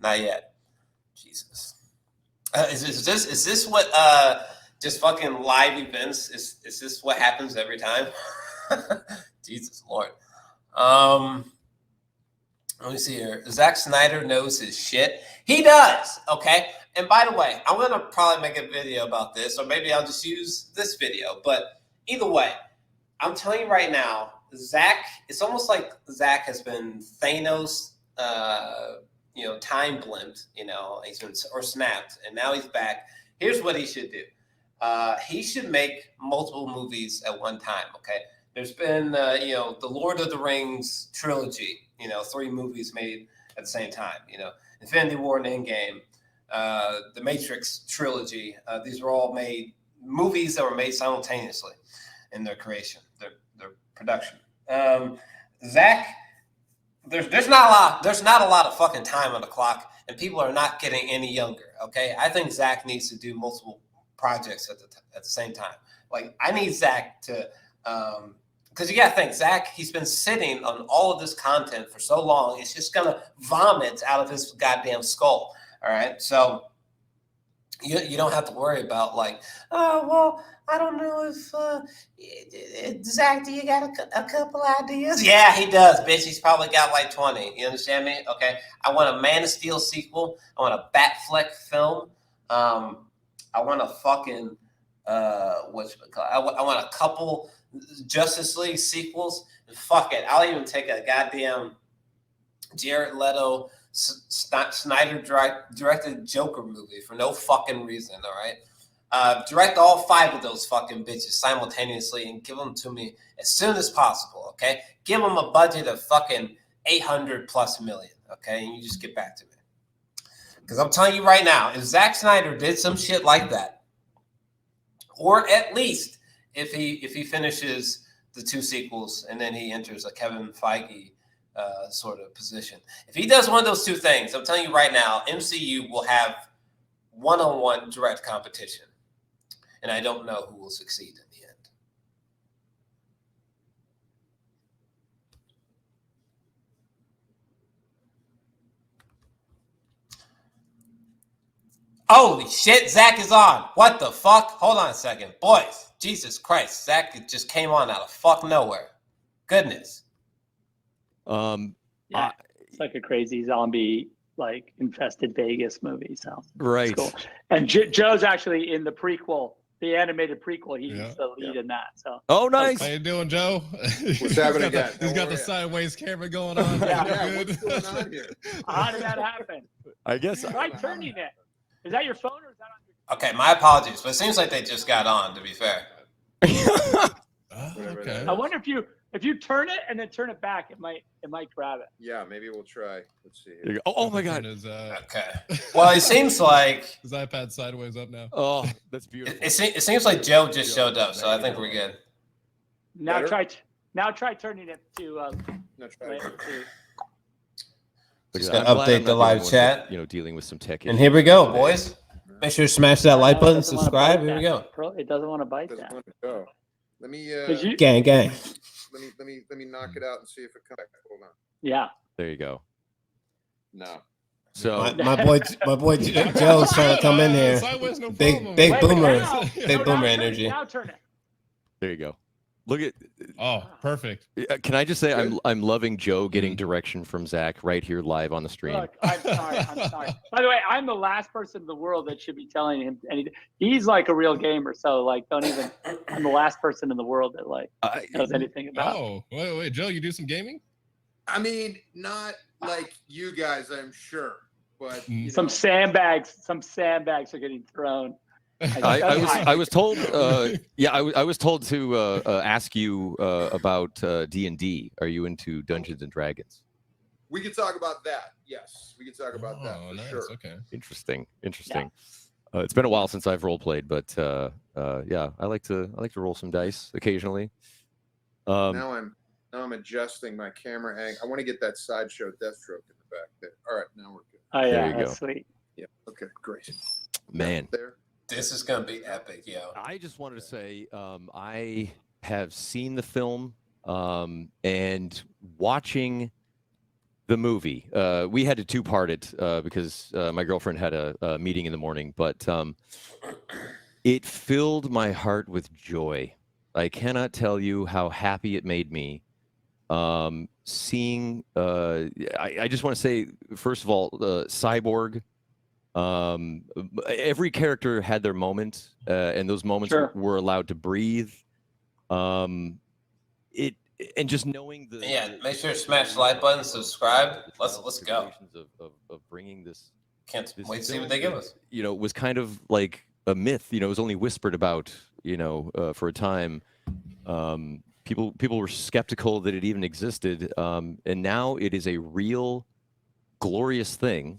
Not yet. Jesus. Is this what just fucking live events? Is this what happens every time? Jesus Lord. Let me see here. Zack Snyder knows his shit. He does. Okay. And by the way, I'm gonna probably make a video about this, or maybe I'll just use this video. But either way, I'm telling you right now, Zack. It's almost like Zack has been Thanos. Time blimped. He's been or snapped, and now he's back. Here's what he should do. He should make multiple movies at one time. Okay. There's been, the Lord of the Rings trilogy, 3 movies made at the same time, Infinity War and Endgame, the Matrix trilogy. These were all movies that were made simultaneously in their creation, their production. Zach, there's not a lot of fucking time on the clock, and people are not getting any younger, okay? I think Zach needs to do multiple projects at the same time. Like, I need Zach to... because you got to think, Zach, he's been sitting on all of this content for so long, it's just going to vomit out of his goddamn skull. All right. So you don't have to worry about like, oh, well, I don't know if Zach, do you got a couple ideas? Yeah, he does, bitch. He's probably got like 20. You understand me? Okay. I want a Man of Steel sequel. I want a Batfleck film. I want a fucking, I want a couple Justice League sequels. Fuck it, I'll even take a goddamn Jared Leto Snyder directed Joker movie for no fucking reason. All right, direct all 5 of those fucking bitches simultaneously and give them to me as soon as possible. Okay, give them a budget of fucking $800+ million. Okay, and you just get back to me, because I'm telling you right now, if Zack Snyder did some shit like that, or at least if he finishes the 2 sequels and then he enters a Kevin Feige sort of position. If he does one of those 2 things, I'm telling you right now, MCU will have one-on-one direct competition. And I don't know who will succeed in the end. Holy shit, Zach is on. What the fuck? Hold on a second. Boys. Jesus Christ, Zach just came on out of fuck nowhere. Goodness. Yeah, it's like a crazy zombie, like infested Vegas movie. So right. Cool. And Joe's actually in the prequel, the animated prequel. He's the lead in that. So. Oh, nice. How you doing, Joe? What's happening again? He's got the sideways camera going on. Yeah, what's going on here? How did that happen? I guess. Try turning it. Is that your phone or is that on your? Okay, my apologies, but it seems like they just got on. To be fair. Okay. I wonder if you turn it and then turn it back, it might grab it. Yeah, maybe we'll try. Let's see. Here. Oh my God. Okay. Well, it seems like his iPad's sideways up now. Oh, that's beautiful. It seems like Joe just showed up, so I think we're good. Now try turning it to. Just gonna update the live chat. Dealing with some tech. And here we go, boys. Make sure to smash that like button, subscribe. Here we go. It doesn't want to bite that. Go. Let me gang. Let me knock it out and see if it comes back. Hold on. Yeah. There you go. No. So my boy Joe's trying to come in here. Big boomer energy. Now turn it. There you go. Look at. Oh, perfect. Can I just say I'm loving Joe getting direction from Zach right here live on the stream. Look, I'm sorry. By the way, I'm the last person in the world that should be telling him anything. He's like a real gamer, so like don't even. I'm the last person in the world that like knows anything about. Oh, wait, Joe, you do some gaming? I mean, not like you guys, I'm sure, but some sandbags are getting thrown. I was told I was told to ask you about D&D. Are you into Dungeons and Dragons? We can talk about that. Yes, we can talk about that for nice. sure. Okay. Interesting. Yeah. It's been a while since I've role played, but yeah, I like to roll some dice occasionally. Now I'm adjusting my camera angle. I want to get that sideshow Deathstroke in the back there. All right, now we're good. Oh yeah, There you that's go. sweet. Yeah. Okay. Great. Man. There. This is gonna be epic, yo. I just wanted to say I have seen the film and watching The movie. We had to two-part it because my girlfriend had a meeting in the morning, but it filled my heart with joy. I cannot tell you how happy it made me seeing. I just want to say, first of all, Cyborg. Every character had their moment, and those moments Sure. were allowed to breathe. It and just knowing the make sure to smash the like button, subscribe. Let's go. Of bringing this. Can't This wait to see film what they give that, us. was kind of like a myth. It was only whispered about, for a time. People were skeptical that it even existed, and now it is a real, glorious thing.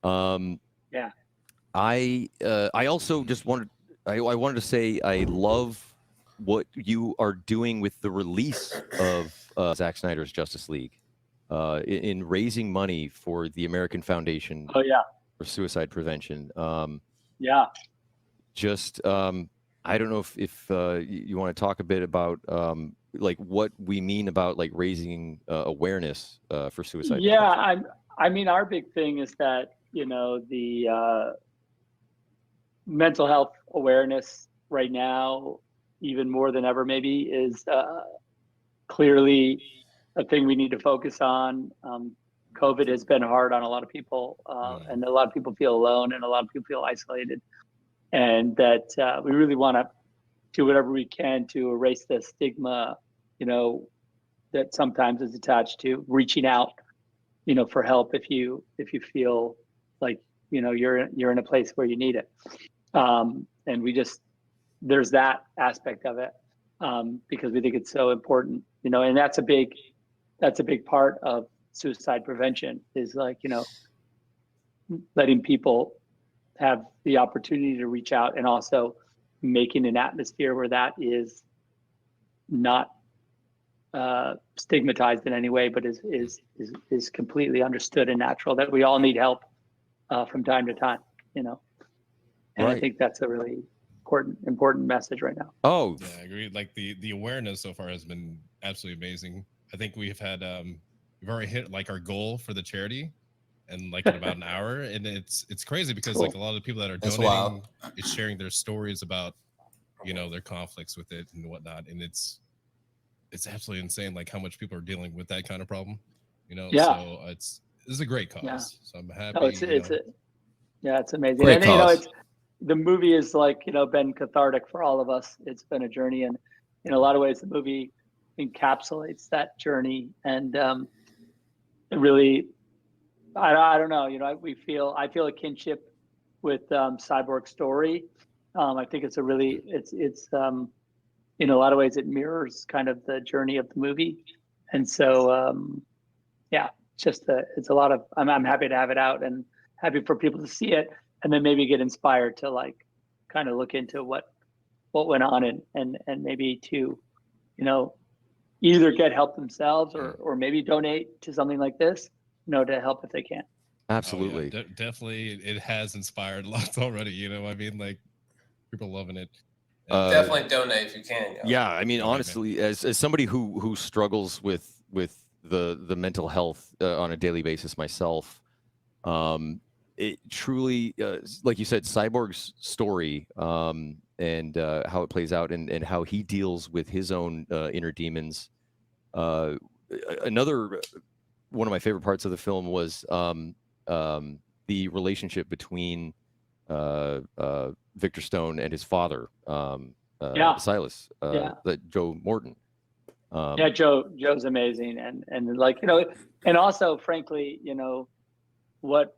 Yeah. I also just wanted I wanted to say I love what you are doing with the release of Zack Snyder's Justice League, in raising money for the American Foundation Oh yeah. for Suicide Prevention. Yeah. Just I don't know if you want to talk a bit about like what we mean about like raising awareness for suicide. Yeah. Prevention. I mean, our big thing is that, the mental health awareness right now, even more than ever, maybe, is clearly a thing we need to focus on. COVID has been hard on a lot of people, and a lot of people feel alone, and a lot of people feel isolated. And that we really want to do whatever we can to erase the stigma, that sometimes is attached to reaching out, for help if you feel like you're in a place where you need it. And there's that aspect of it, because we think it's so important, and that's a big part of suicide prevention, is like, letting people have the opportunity to reach out, and also making an atmosphere where that is not stigmatized in any way, but is completely understood and natural, that we all need help from time to time, and Right. I think that's a really important message right now. Oh, Yeah, I agree. Like the awareness so far has been absolutely amazing. I think we've already hit like our goal for the charity, and like in about an hour, and it's crazy because Cool. like a lot of the people that are That's donating wild. is sharing their stories about their conflicts with it and whatnot, and it's absolutely insane like how much people are dealing with that kind of problem. Yeah. So this is a great cause. Yeah. So I'm happy. Oh, it's amazing. Great And cause. the movie is like, been cathartic for all of us. It's been a journey, and in a lot of ways the movie encapsulates that journey. And it really, I don't know, I feel a kinship with Cyborg's story. I think it's in a lot of ways it mirrors kind of the journey of the movie. And so yeah, it's a lot of, I'm happy to have it out, and happy for people to see it, and then maybe get inspired to like kind of look into what went on, and maybe to, either get help themselves, or maybe donate to something like this, to help if they can. absolutely. Oh, yeah. Definitely it has inspired lots already. I mean, like, people loving it. Definitely donate if you can. Yeah, I mean, Donate, honestly, as somebody who struggles with the mental health on a daily basis myself, it truly, like you said, Cyborg's story, and how it plays out, and how he deals with his own inner demons. Another one of my favorite parts of the film was the relationship between Victor Stone and his father, Yeah. Silas, Joe Morton. Yeah, Joe's amazing, and like, and also frankly, what,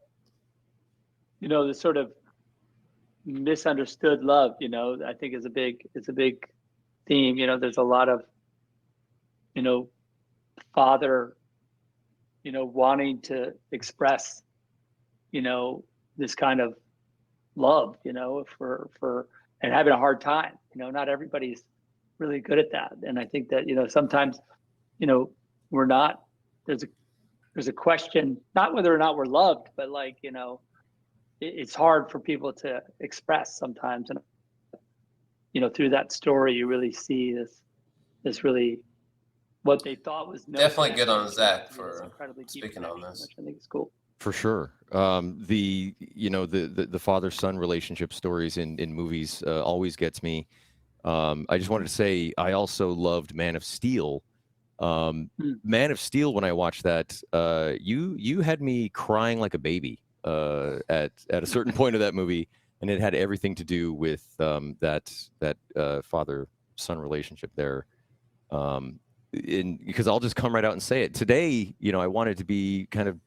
the sort of misunderstood love, I think is a big theme. There's a lot of, father, wanting to express, this kind of love, for and having a hard time. Not everybody's really good at that, and I think that sometimes, we're not. There's a question, not whether or not we're loved, but like, it's hard for people to express sometimes, and through that story you really see this really what they thought was no Definitely good on damage Zack to this for incredibly deep speaking on connection, this. which I think is cool. For sure. The father-son relationship stories in movies always gets me. I just wanted to say I also loved Man of Steel. Man of Steel, when I watched that, you had me crying like a baby at a certain point of that movie, and it had everything to do with that father-son relationship there. Because I'll just come right out and say it today. I wanted to be kind of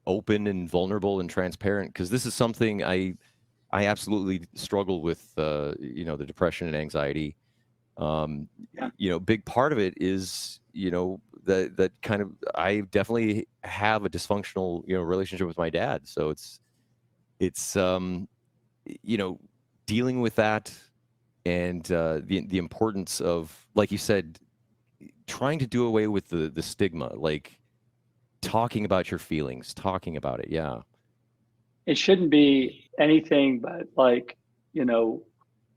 open and vulnerable and transparent because this is something I absolutely struggle with. The depression and anxiety. Big part of it is that kind of I definitely have a dysfunctional relationship with my dad. So it's dealing with that and the importance of, like you said, trying to do away with the stigma, like talking about your feelings, talking about it. Yeah. It shouldn't be anything but like,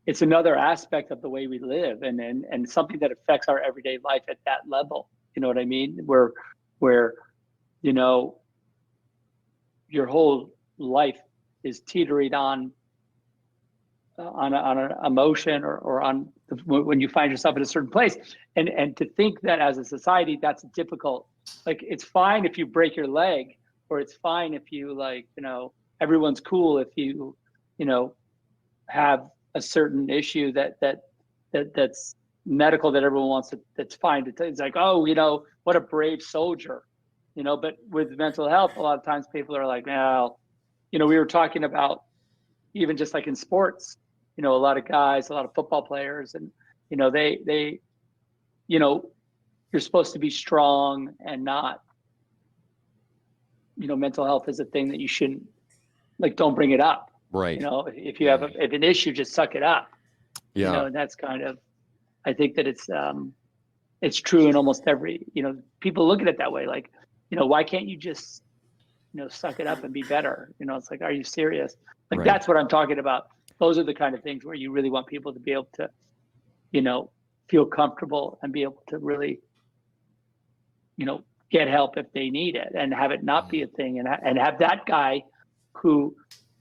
it's another aspect of the way we live and something that affects our everyday life at that level. You know what I mean? Where your whole life is teetering on an emotion or on when you find yourself in a certain place, and to think that as a society that's difficult. Like, it's fine if you break your leg, or it's fine if you everyone's cool if you have a certain issue that's medical that everyone wants to, that's fine to tell. It's like, oh, what a brave soldier, but with mental health, a lot of times people are like, well, we were talking about even just like in sports, a lot of guys, a lot of football players, and they you're supposed to be strong and not, mental health is a thing that you shouldn't, like, don't bring it up. Right. If you have if an issue, just suck it up. Yeah. And that's kind of, I think that it's true in almost every, people look at it that way. Like, why can't you just, suck it up and be better? It's like, are you serious? Like, Right. That's what I'm talking about. Those are the kind of things where you really want people to be able to, feel comfortable and be able to really, get help if they need it, and have it not be a thing, and have that guy who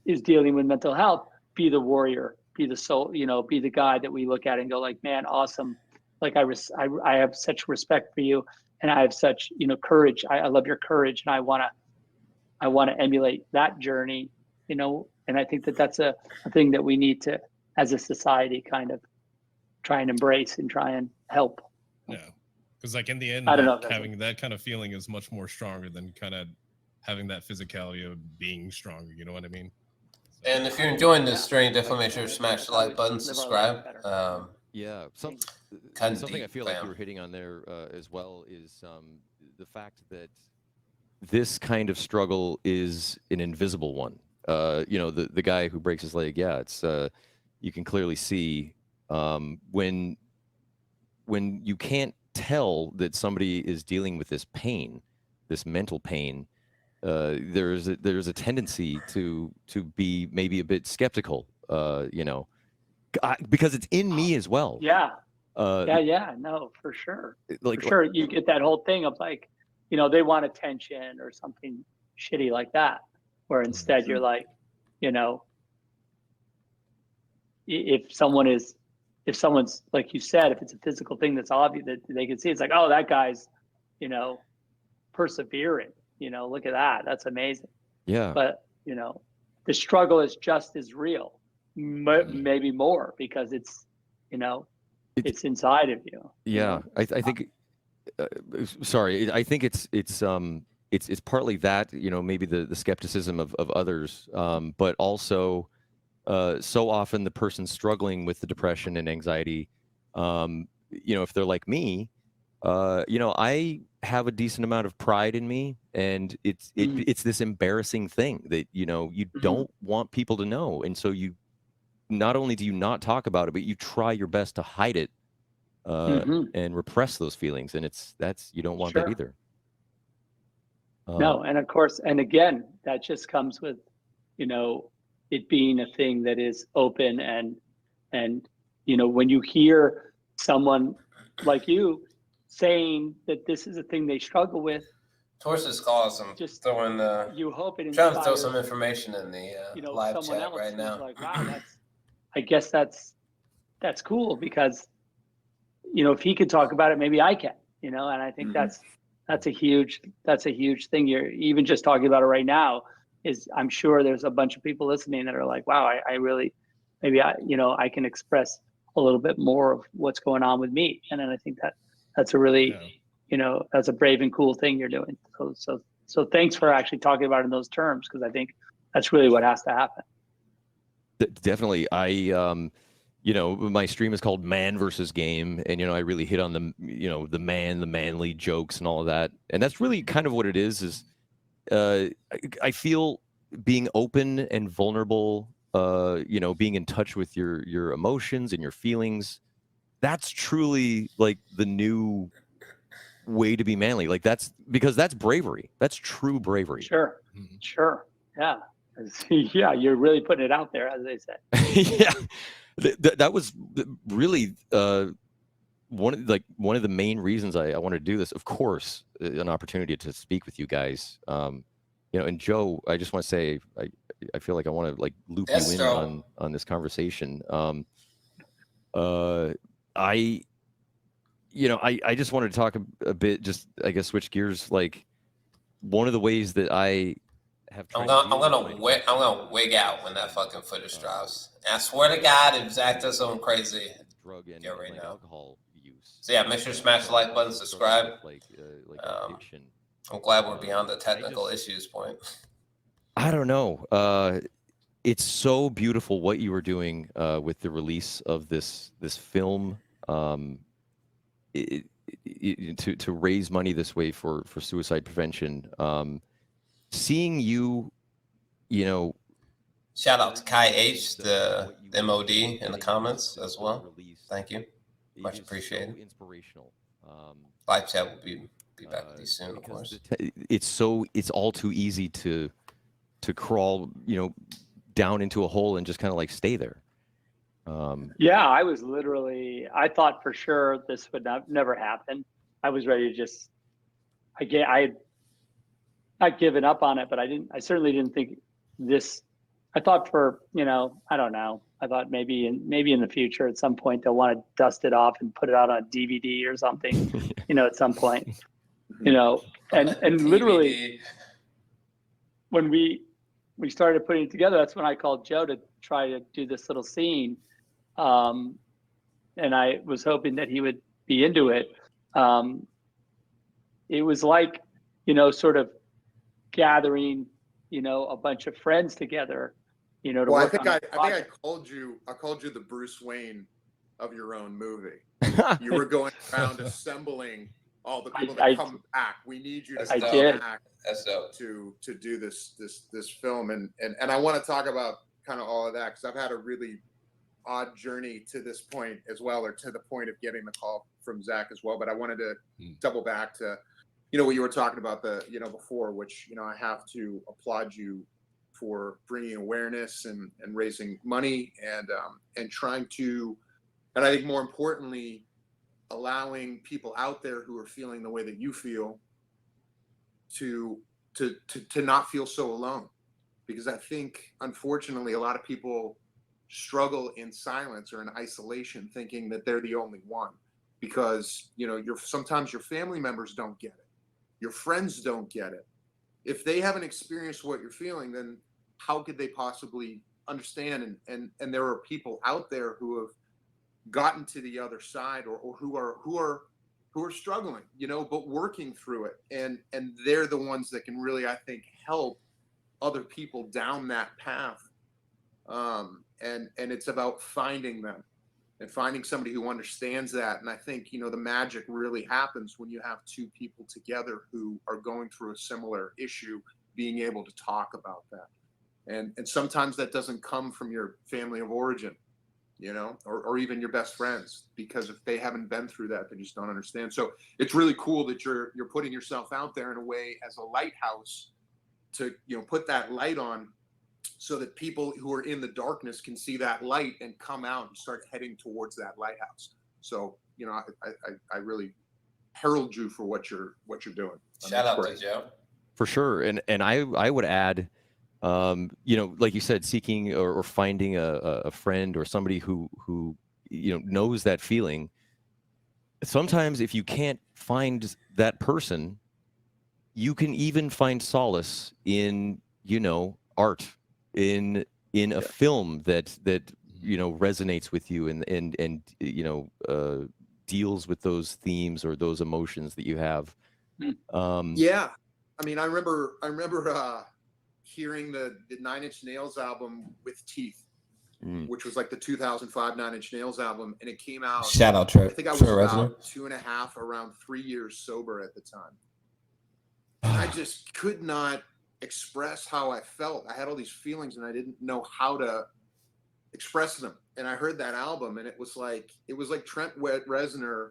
is dealing with mental health be the warrior, be the soul, be the guy that we look at and go like, man, awesome. Like, I have such respect for you, and I have such, courage. I love your courage, and I want to emulate that journey, and I think that that's a thing that we need to, as a society, kind of try and embrace and try and help. Yeah. Because like in the end, I don't know like, if that's having that kind of feeling is much more stronger than kind of having that physicality of being stronger. You know what I mean? So, And if you're enjoying this stream, definitely make sure to smash the like button, subscribe. Yeah, Kinda something deep, I feel like fam. you were hitting on there as well is the fact that this kind of struggle is an invisible one. The guy who breaks his leg, yeah, it's you can clearly see when you can't tell that somebody is dealing with this pain, this mental pain. There's a tendency to be maybe a bit skeptical, because it's in me as well. Yeah. Uh, No, for sure. like, For sure. You get that whole thing of like, they want attention or something shitty like that, where instead you're like, if someone's, like you said, if it's a physical thing that's obvious that they can see, it's like, oh, that guy's, persevering, look at that. That's amazing. yeah. But, the struggle is just as real, maybe more, because it's, it's inside of you. Yeah, I think. Sorry, I think it's partly that, maybe the skepticism of others, but also so often the person struggling with the depression and anxiety, if they're like me, I have a decent amount of pride in me, and it's this embarrassing thing that you don't want people to know, and so you not only do you not talk about it, but you try your best to hide it and repress those feelings, and you don't want that either. No, and of course, and again, that just comes with, it being a thing that is open, and when you hear someone like you saying that this is a thing they struggle with. Torsus calls him. Just Throwing the. you hope it Trying to throw inspires, some information in the live someone chat else right who's now. like, wow, I guess that's cool, because if he could talk about it, maybe I can, and I think that's a huge thing. You're even just talking about it right now is, I'm sure there's a bunch of people listening that are like, wow, I really, maybe I can express a little bit more of what's going on with me. And then I think that's a really, that's a brave and cool thing you're doing. So thanks for actually talking about it in those terms, because I think that's really what has to happen. Definitely. My stream is called Man versus Game, and I really hit on the manly jokes and all of that, and that's really kind of what it is. I feel being open and vulnerable, being in touch with your emotions and your feelings, that's truly like the new way to be manly. Like that's bravery. That's true bravery. Sure. Yeah. Yeah, you're really putting it out there, as they say. Yeah. That was really one of the main reasons I wanted to do this. Of course, an opportunity to speak with you guys. And Joe, I just want to say I feel like I want to loop you in on this conversation. I just wanted to talk a bit. Just I guess switch gears. Like one of the ways that I have. I'm gonna wig out when that fucking footage drops. And I swear to God, if Zach does something crazy, drug and right now. alcohol use. So yeah, make sure to smash the like button, subscribe. Addiction. I'm glad we're beyond the technical issues point. I don't know. It's so beautiful what you were doing with the release of this film. To raise money this way for suicide prevention. Seeing you, shout out to Kai H, the MOD in the comments as well. Thank you, much appreciated. So inspirational. Live chat will be back with you soon, of course. It's all too easy to crawl, down into a hole and just kind of stay there. Yeah, I thought for sure this would never happen. I was ready to just, I had not given up on it, but I certainly didn't think this, I thought for, I don't know. I thought maybe in the future at some point they'll want to dust it off and put it out on DVD or something, at some point, and literally when we started putting it together, that's when I called Joe to try to do this little scene. And I was hoping that he would be into it. It was like, sort of gathering, a bunch of friends together, to well, work I think I called you the Bruce Wayne of your own movie. You were going around assembling all the people that come back. We need you to come back to do this film. And I want to talk about kind of all of that, because I've had a really odd journey to this point as well, or to the point of getting the call from Zach as well. But I wanted to double back to, what you were talking about before, which, I have to applaud you for bringing awareness and raising money and trying to, and I think more importantly, allowing people out there who are feeling the way that you feel to not feel so alone. Because I think, unfortunately, a lot of people struggle in silence or in isolation, thinking that they're the only one, because sometimes your family members don't get it, your friends don't get it. If they haven't experienced what you're feeling, then how could they possibly understand? And there are people out there who have gotten to the other side, or who are struggling, but working through it, and they're the ones that can really, I think, help other people down that path. And it's about finding them and finding somebody who understands that. And I think, the magic really happens when you have two people together who are going through a similar issue, being able to talk about that. And sometimes that doesn't come from your family of origin, or even your best friends, because if they haven't been through that, they just don't understand. So it's really cool that you're putting yourself out there in a way as a lighthouse to, put that light on, so that people who are in the darkness can see that light and come out and start heading towards that lighthouse. So, I really herald you for what you're doing. Shout out to Joe. For sure. And I would add, you know, like you said, seeking or finding a friend or somebody who you know knows that feeling. Sometimes if you can't find that person, you can even find solace in, you know, art, in a film that you know resonates with you and you know deals with those themes or those emotions that you have. Yeah, I mean, I remember hearing the 9 Inch Nails album with Teeth, which was like the 2005 9 Inch Nails album, and it came out. Shout out Trent. I think I was about 2.5, around 3 years sober at the time. And I just could not express how I felt. I had all these feelings and I didn't know how to express them. And I heard that album and it was like Trent Reznor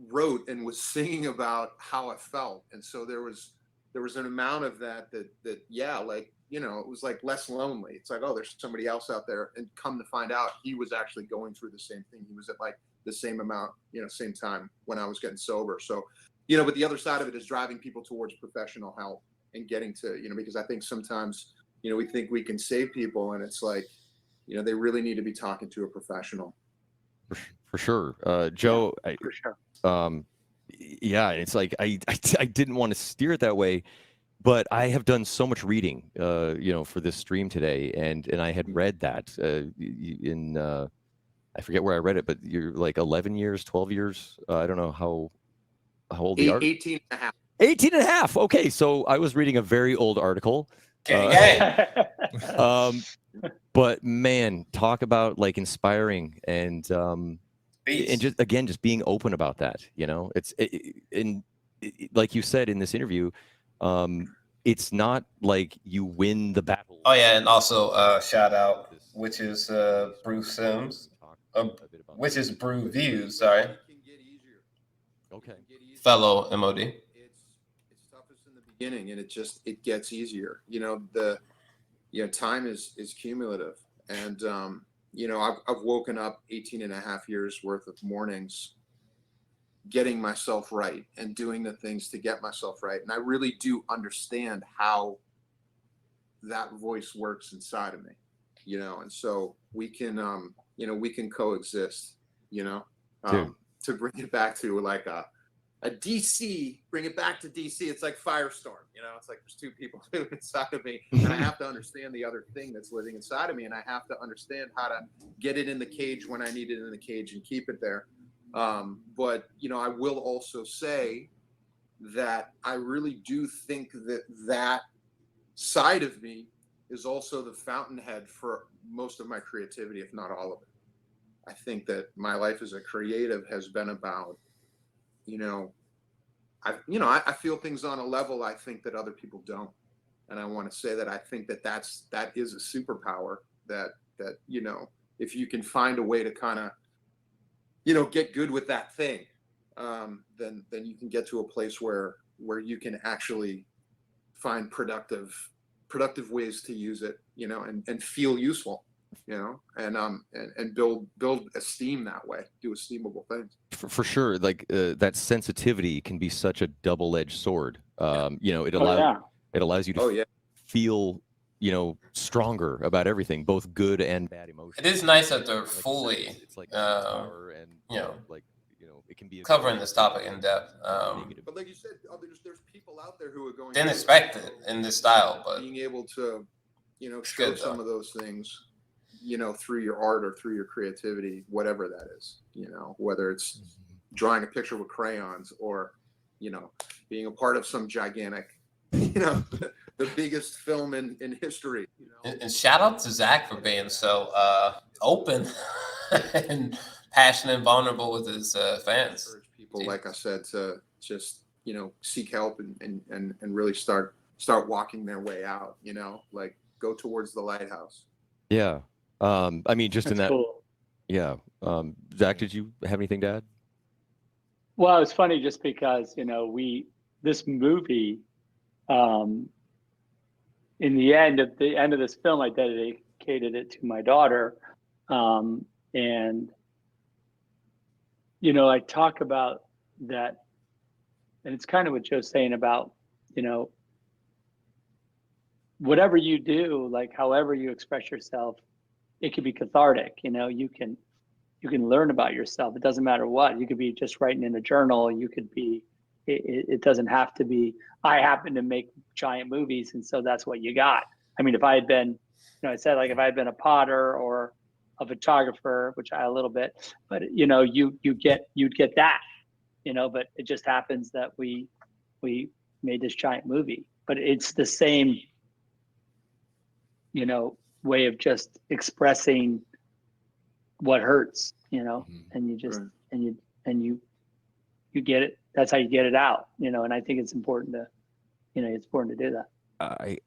wrote and was singing about how I felt. And so there was an amount of that yeah, like, you know, it was like less lonely. It's like, oh, there's somebody else out there. And come to find out, he was actually going through the same thing. He was at like the same amount, you know, same time when I was getting sober. So, you know, but the other side of it is driving people towards professional help and getting to, you know, because I think sometimes, you know, we think we can save people and it's like, you know, they really need to be talking to a professional. For sure. Joe, yeah, for sure. Yeah, it's like I didn't want to steer it that way, but I have done so much reading, you know, for this stream today, and I had read that in I forget where I read it, but you're like 11 years, 12 years. I don't know how old the article. 18 and a half. 18 and a half. Okay, so I was reading a very old article. But man, talk about like inspiring and just being open about that. You know, like you said in this interview, it's not like you win the battle. Oh yeah, and also shout out, which is Bruce Sims, which is Brew Views. Sorry. Okay. Fellow MOD. It's toughest in the beginning, and it gets easier. You know, time is cumulative, and you know, I've woken up 18 and a half years worth of mornings getting myself right and doing the things to get myself right, and I really do understand how that voice works inside of me. You know, and so we can you know, we can coexist. You know, to bring it back to like a DC, bring it back to DC. It's like Firestorm, you know, it's like there's two people living inside of me and I have to understand the other thing that's living inside of me. And I have to understand how to get it in the cage when I need it in the cage and keep it there. But, you know, I will also say that I really do think that side of me is also the fountainhead for most of my creativity, if not all of it. I think that my life as a creative has been about, you know, I feel things on a level I think that other people don't, and I want to say that I think that is a superpower that you know, if you can find a way to kind of, you know, get good with that thing, then you can get to a place where you can actually find productive ways to use it, you know, and feel useful. You know, and build esteem that way, do esteemable things. For sure, like that sensitivity can be such a double-edged sword. You know, it allows you to feel, you know, stronger about everything, both good and bad emotions. It is nice that they're fully, it's like power and you know, like, you know, it can be covering this topic in depth. But like you said, there's people out there who are going. Didn't expect it in this style, but being able to, you know, show some of those things, you know, through your art or through your creativity, whatever that is, you know, whether it's drawing a picture with crayons or, you know, being a part of some gigantic, you know, the biggest film in history. You know? And shout out to Zach for being so open and passionate and vulnerable with his fans. I encourage people, like I said, to just, you know, seek help and really start walking their way out, you know, like go towards the lighthouse. Yeah. I mean, just That's in that, cool. Yeah. Zach, did you have anything to add? Well, it's funny just because, you know, this movie, in the end of this film, I dedicated it to my daughter. And, you know, I talk about that, and it's kind of what Joe's saying about, whatever you do, like however you express yourself, it can be cathartic. You can learn about yourself. It doesn't matter what. You could be just writing in a journal. You could be. It doesn't have to be. I happen to make giant movies, and so that's what you got. I mean, if I had been, I said like if I had been a potter or a photographer, which I a little bit, but you'd get that, But it just happens that we made this giant movie, but it's the same. Way of just expressing what hurts, and you just, right. and you get it. That's how you get it out, and I think it's important to, it's important to do that.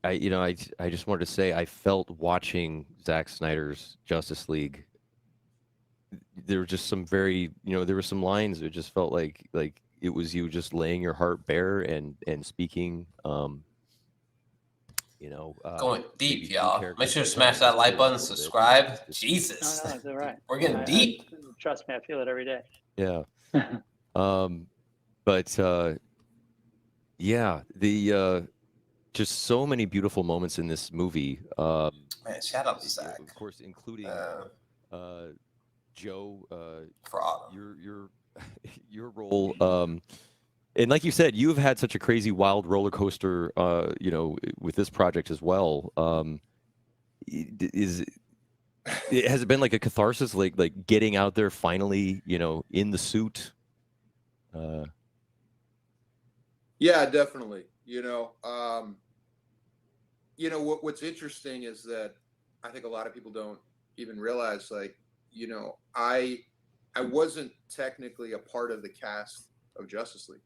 I just wanted to say, I felt watching Zack Snyder's Justice League, there were just some very, there were some lines that just felt like it was you just laying your heart bare and speaking, going deep, y'all. Make sure to smash that like button, subscribe. Jesus, no, it's all right. We're getting deep. Trust me, I feel it every day. Yeah. But yeah, the just so many beautiful moments in this movie. Man, shout out to Zack. Of course, including Joe, for Autumn. your role. And like you said, you've had such a crazy, wild roller coaster, with this project as well. Has it been like a catharsis, like getting out there finally, in the suit? Yeah, definitely. What's interesting is that I think a lot of people don't even realize, I wasn't technically a part of the cast of Justice League.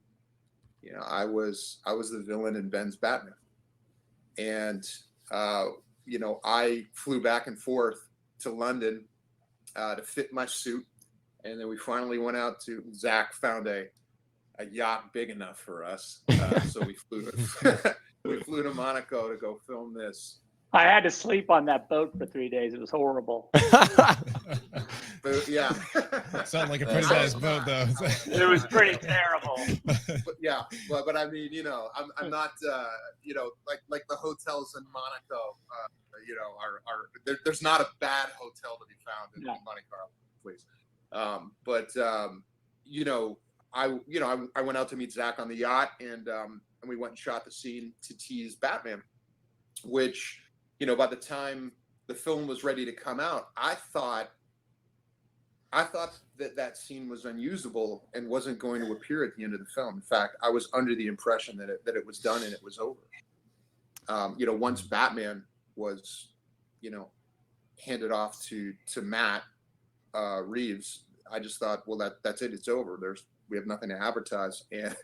I was the villain in Ben's Batman, and I flew back and forth to London to fit my suit, and then we finally went out to Zack found a yacht big enough for us, so we flew to Monaco to go film this. I had to sleep on that boat for 3 days. It was horrible. But yeah, sounded like a pretty nice boat, though. It was pretty terrible. But yeah, but I mean, I'm not, like the hotels in Monaco, there's not a bad hotel to be found in Monte Carlo, please. I went out to meet Zack on the yacht, and we went and shot the scene to tease Batman, which, by the time the film was ready to come out, I thought that scene was unusable and wasn't going to appear at the end of the film. In fact, I was under the impression that it was done and it was over. Once Batman was, handed off to Matt Reeves, I just thought, well, that's it. It's over. We have nothing to advertise. And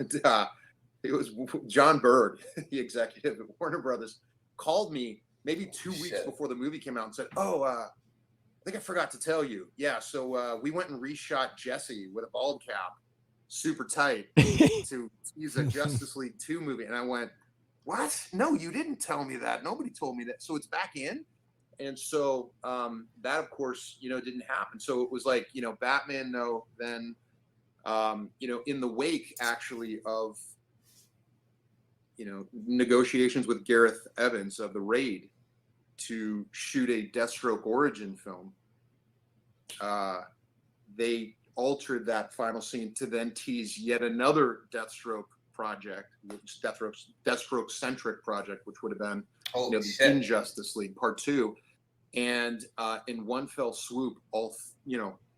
it was John Berg, the executive at Warner Brothers, called me maybe 2 weeks before the movie came out and said, I think I forgot to tell you. Yeah, so we went and reshot Jesse with a bald cap, super tight, to tease a Justice League 2 movie. And I went, what? No, you didn't tell me that. Nobody told me that. So it's back in? And so that, of course, didn't happen. So it was like, Batman, no, then, in the wake, actually, of, negotiations with Gareth Evans of The Raid to shoot a Deathstroke origin film, they altered that final scene to then tease yet another Deathstroke project, which Deathstroke-centric project, which would have been the Injustice League Part 2. And in one fell swoop,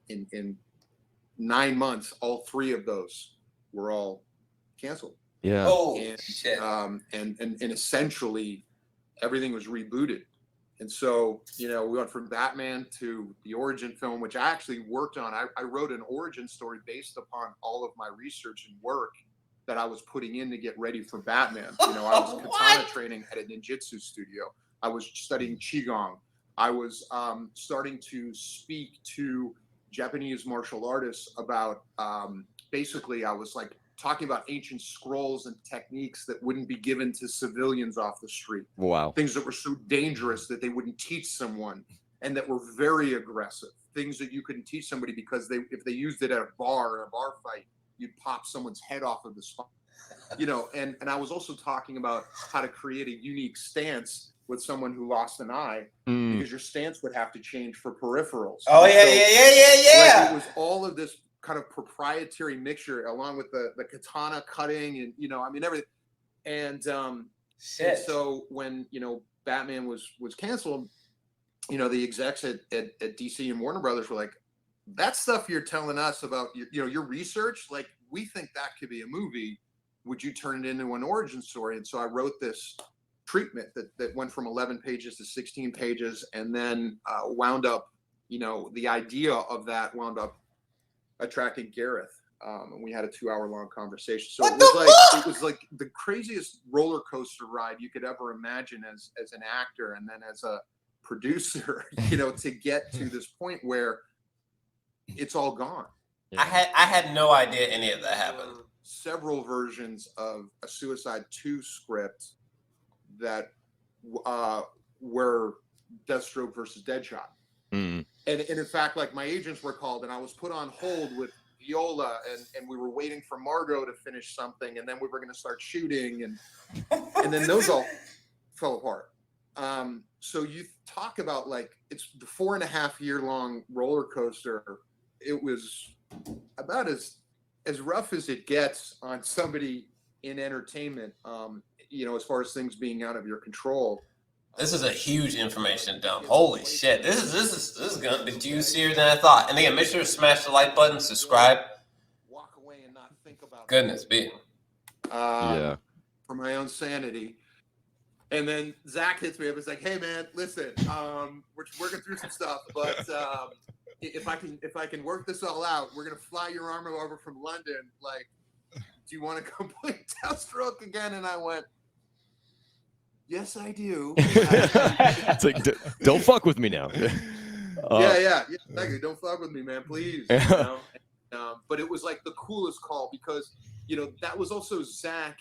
in 9 months, all 3 of those were all canceled. Yeah. Oh, shit. And essentially everything was rebooted. And so, we went from Batman to the origin film, which I actually worked on. I wrote an origin story based upon all of my research and work that I was putting in to get ready for Batman. I was katana training at a ninjutsu studio. I was studying Qigong. I was starting to speak to Japanese martial artists about, basically, I was like talking about ancient scrolls and techniques that wouldn't be given to civilians off the street. Wow. Things that were so dangerous that they wouldn't teach someone, and that were very aggressive. Things that you couldn't teach somebody because if they used it at a bar fight, you'd pop someone's head off of the spine. You know, and I was also talking about how to create a unique stance with someone who lost an eye, because your stance would have to change for peripherals. Oh, yeah. Like, it was all of this kind of proprietary mixture, along with the katana cutting and, you know, I mean, everything. And so when, you know, Batman was canceled, you know, the execs at DC and Warner Brothers were like, that stuff you're telling us about, you know, your research, like, we think that could be a movie. Would you turn it into an origin story? And so I wrote this treatment that went from 11 pages to 16 pages, and then wound up, you know, the idea of that wound up attracting Gareth. And we had a 2-hour-long conversation. So it was like the craziest roller coaster ride you could ever imagine as an actor, and then as a producer, you know, to get to this point where it's all gone. Yeah. I had no idea any of that happened. Several versions of a Suicide 2 script that were Deathstroke versus Deadshot. And in fact, like, my agents were called, and I was put on hold with Viola, and we were waiting for Margot to finish something, and then we were going to start shooting, and then those all fell apart. So you talk about, like, it's the 4.5-year long roller coaster. It was about as rough as it gets on somebody in entertainment, you know, as far as things being out of your control. This is a huge information dump. Holy shit. This is gonna be juicier than I thought. And again, make sure to smash the like button, subscribe. Walk away and not think about goodness me. For my own sanity. And then Zach hits me up. It's like, hey man, listen, we're working through some stuff, but if I can work this all out, we're gonna fly your armor over from London. Like, do you want to come play Deathstroke again? And I went, yes, I do. It's like, don't fuck with me now. Yeah. Exactly. Don't fuck with me, man, please. You know? But it was like the coolest call, because, you know, that was also Zach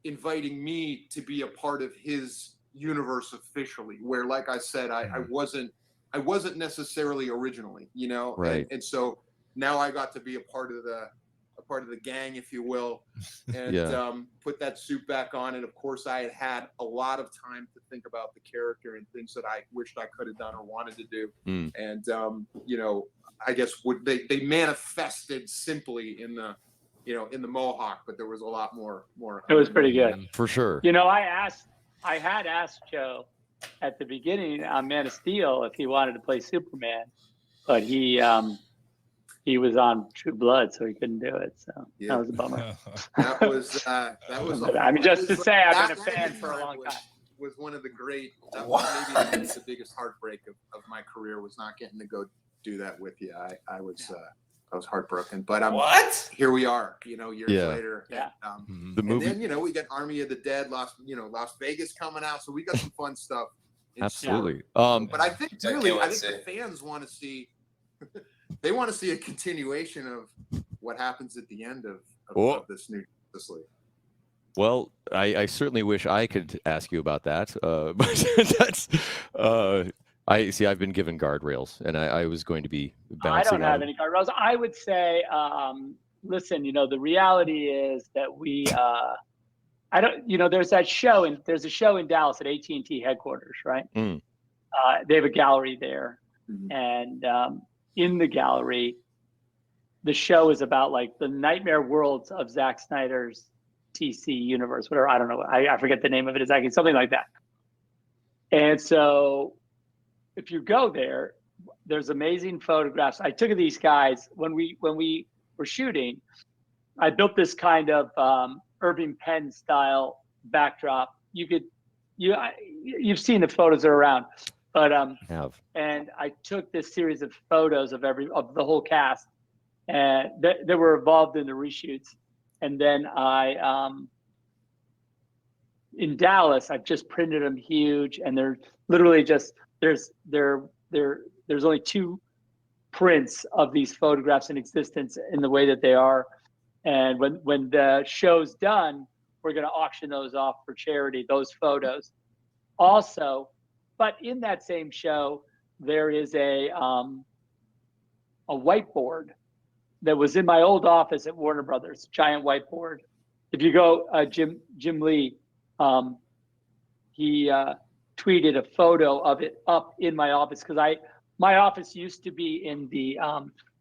inviting me to be a part of his universe officially, where, like I said, I wasn't necessarily originally, you know, right. And so now I got to be a part of the gang, if you will, and put that suit back on. And of course, I had a lot of time to think about the character and things that I wished I could have done or wanted to do. And you know, I guess they manifested simply in the, you know, in the Mohawk, but there was a lot more. It was pretty good, for sure. You know, I had asked Joe at the beginning on Man of Steel if he wanted to play Superman, but he was on True Blood, so he couldn't do it. So that was a bummer. that was. I mean, just to say, I've been a fan for a long time. Was one of the great. That was maybe the biggest heartbreak of my career, was not getting to go do that with you. I was heartbroken, but what? Here we are, you know, years later. Yeah. The movie. And then, you know, we got Army of the Dead, Las Vegas coming out, so we got some fun stuff. Absolutely. But I think the fans want to see. They want to see a continuation of what happens at the end of this new Justice League. Well, I certainly wish I could ask you about that, but that's. I've been given guardrails, and I was going to be bouncing. I don't have any guardrails. I would say, listen, you know, the reality is that I don't, you know, there's a show in Dallas at AT&T headquarters, right? They have a gallery there, and in the gallery, the show is about, like, the nightmare worlds of Zack Snyder's DC universe, whatever. I don't know. I forget the name of it exactly, something like that. And so if you go there, there's amazing photographs. I took of these guys when we were shooting. I built this kind of Irving Penn style backdrop. You've seen the photos that are around, but and I took this series of photos of the whole cast, and they were involved in the reshoots. And then in Dallas, I've just printed them huge, and they're literally just there's only 2 prints of these photographs in existence in the way that they are. And when the show's done, we're going to auction those off for charity, those photos. Also, but in that same show, there is a whiteboard that was in my old office at Warner Brothers, giant whiteboard. If you go, Jim Lee, he tweeted a photo of it up in my office, because my office used to be in the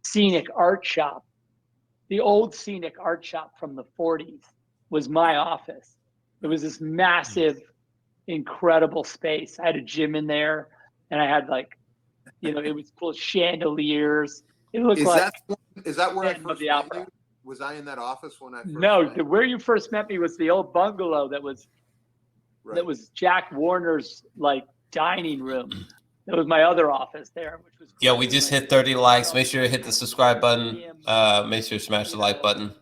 scenic art shop. The old scenic art shop from the 40s was my office. It was this massive, incredible space. I had a gym in there, and I had like, you know, it was full of chandeliers. It looked is that where I first met you? Was I in that office when I first met you? Where you first met me was the old bungalow that was Jack Warner's like dining room. That was my other office there, which was cool. We just hit 30 likes. Make sure you hit the subscribe button. Make sure you smash the like button.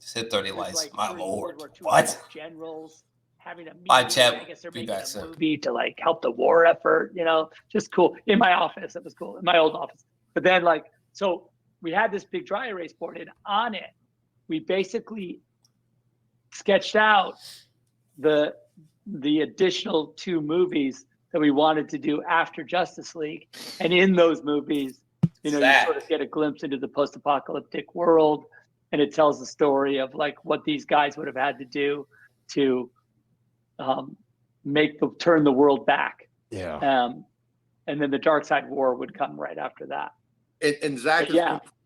Just hit 30 likes. Like, my lord. What? Generals having a meeting. Bye, Chad. I guess they're making a movie to like help the war effort, you know, just cool. In my office, it was cool. In my old office. But then like, so we had this big dry erase board, and on it, we basically sketched out the additional 2 movies that we wanted to do after Justice League. And in those movies, you know, you sort of get a glimpse into the post-apocalyptic world, and it tells the story of like what these guys would have had to do to turn the world back. Yeah. And then the Dark Side War would come right after that. And Zach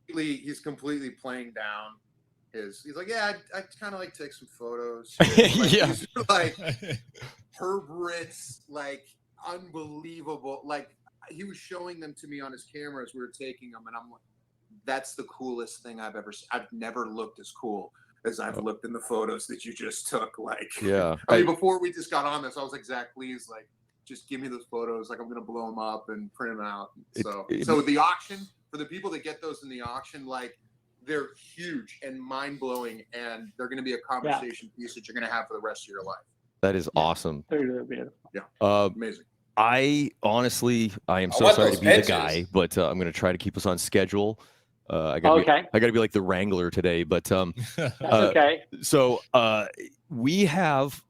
is completely playing down he's like, yeah, I kind of like take some photos. Like, yeah. These are like Herb Ritz, like unbelievable. Like he was showing them to me on his camera as we were taking them, and I'm like, that's the coolest thing I've ever seen. I've never looked as cool as I've looked in the photos that you just took. Like, yeah. I mean, before we just got on this, I was like, Zach, please, like, just give me those photos. Like, I'm gonna blow them up and print them out. So the auction, for the people that get those in the auction, like, they're huge and mind-blowing, and they're going to be a conversation piece that you're going to have for the rest of your life. That is awesome. Yeah. Amazing. I am so sorry to be the guy, but I'm going to try to keep us on schedule. I got to be like the Wrangler today, but that's okay. So we have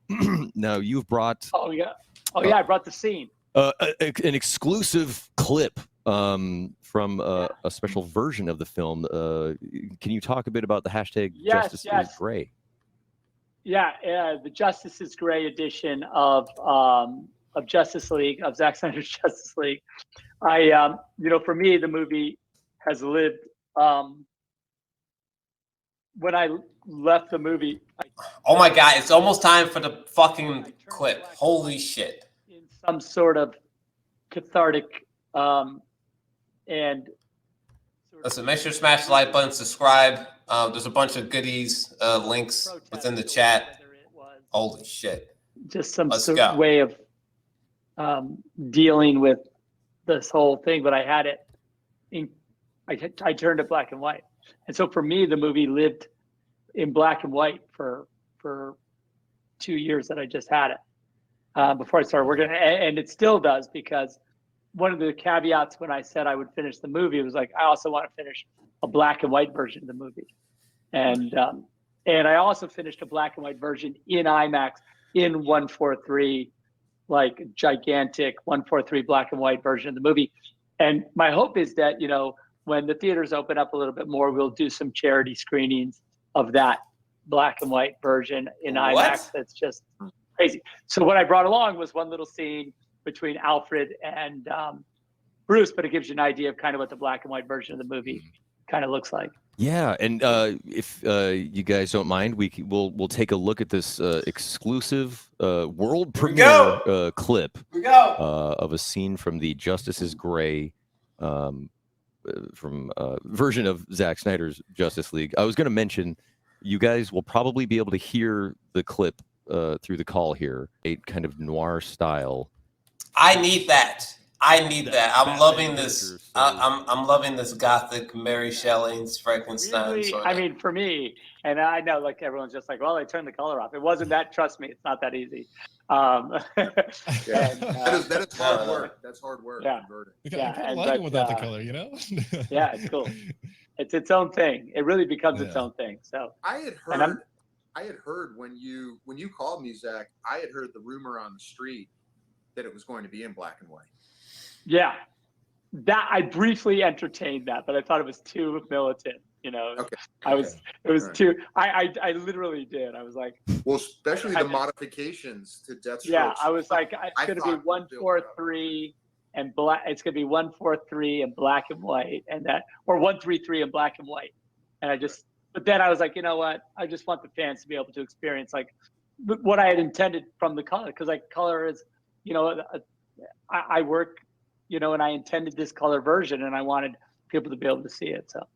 now you've brought. I brought the scene. An exclusive clip from a special version of the film. Can you talk a bit about the hashtag Justice is Gray? Yeah, the Justice is Gray edition of Justice League, of Zack Snyder's Justice League. For me, the movie has lived. When I left the movie, oh my God, it's almost time for the fucking clip. Holy shit. In some sort of cathartic and listen, make sure to smash the like button, subscribe. There's a bunch of goodies, links within the chat. Holy shit. Just some sort of way of dealing with this whole thing, but I had it I turned it black and white. And so for me, the movie lived in black and white for 2 years that I just had it before I started working. And it still does, because one of the caveats when I said I would finish the movie was like, I also want to finish a black and white version of the movie. And I also finished a black and white version in IMAX in 1:4:3, like gigantic 1:4:3 black and white version of the movie. And my hope is that, when the theaters open up a little bit more, we'll do some charity screenings of that black and white version in IMAX. That's just crazy. So what I brought along was one little scene between Alfred and Bruce, but it gives you an idea of kind of what the black and white version of the movie kind of looks like. Yeah, and if you guys don't mind, we'll take a look at this exclusive world premiere clip of a scene from the Justice is Gray version of Zack Snyder's Justice League. I was going to mention, you guys will probably be able to hear the clip through the call here, a kind of noir style. I need that. I'm loving this. I'm loving this gothic Mary Shelley's Frankenstein. Really, I mean, for me, and I know, like, everyone's just like, well, they turned the color off. It wasn't that. Trust me, it's not that easy. That is hard work. That's hard work. Yeah. I like it without the color, Yeah, it's cool. It's its own thing. It really becomes its own thing. So I had heard when you called me, Zach, I had heard the rumor on the street that it was going to be in black and white. Yeah, that I briefly entertained that, but I thought it was too militant. You know, Okay. it was Right. too. I literally did. I was like, well, especially the modifications to Deathstroke. yeah, I was like, it's going to be 1-4-3 and black. It's going to be 1-4-3 and black and white, and that, or 1-3-3 and black and white. And but then I was like, you know what? I just want the fans to be able to experience like what I had intended from the color, because like color is, you know, I work, you know, and I intended this color version, and I wanted people to be able to see it. So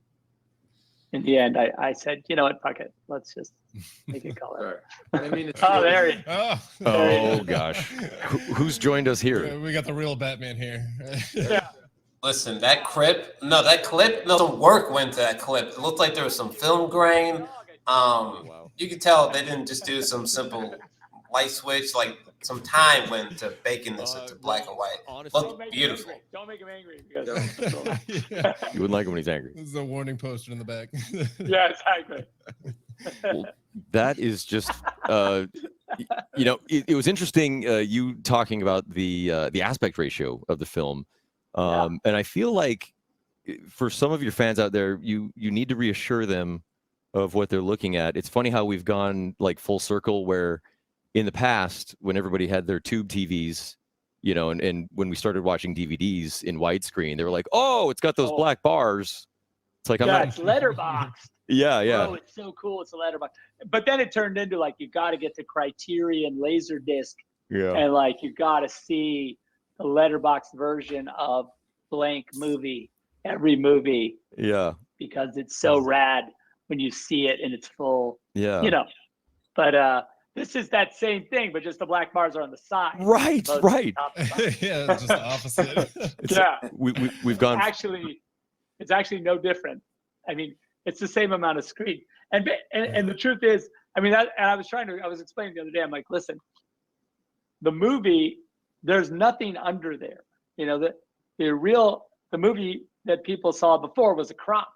in the end, I said, you know what, fuck it, let's just make it color. Right. And I mean, it's there he is. Oh gosh, who's joined us here? We got the real Batman here. Yeah. Listen, that clip, some work went to that clip. It looked like there was some film grain. Wow. You could tell they didn't just do some simple light switch. Like some time went to baking this into black and white. Honestly, Looked beautiful. Don't make him angry. Yeah. You wouldn't like him when he's angry. This is a warning poster in the back. Yeah, exactly. Well, that is just, you know, it was interesting. You talking about the aspect ratio of the film, and I feel like for some of your fans out there, you need to reassure them of what they're looking at. It's funny how we've gone like full circle, where in the past, when everybody had their tube TVs, you know, and when we started watching DVDs in widescreen, they were like, "Oh, it's got those black bars." It's like, it's letterboxed. Yeah. Oh, it's so cool. It's a letterbox. But then it turned into like, you got to get the Criterion Laserdisc, and like you got to see the letterbox version of blank movie, every movie. Yeah. Because it's so rad when you see it in its full. Yeah. You know, but this is that same thing, but just the black bars are on the side. Right. Yeah, just the opposite. Yeah. We've gone. Actually, it's actually no different. I mean, it's the same amount of screen. And the truth is, I mean, I was explaining the other day, I'm like, listen, the movie, there's nothing under there. You know, the movie that people saw before was a crop.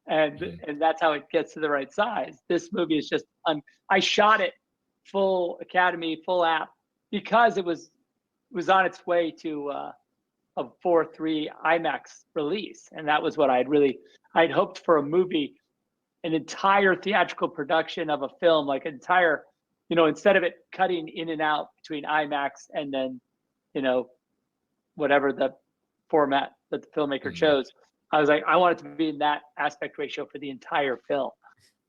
And that's how it gets to the right size. This movie is just, I shot it full Academy, full app, because it was on its way to a 4:3 IMAX release. And that was what I'd hoped for, a movie, an entire theatrical production of a film, like entire, you know, instead of it cutting in and out between IMAX and then, you know, whatever the format that the filmmaker chose. I was like, I want it to be in that aspect ratio for the entire film.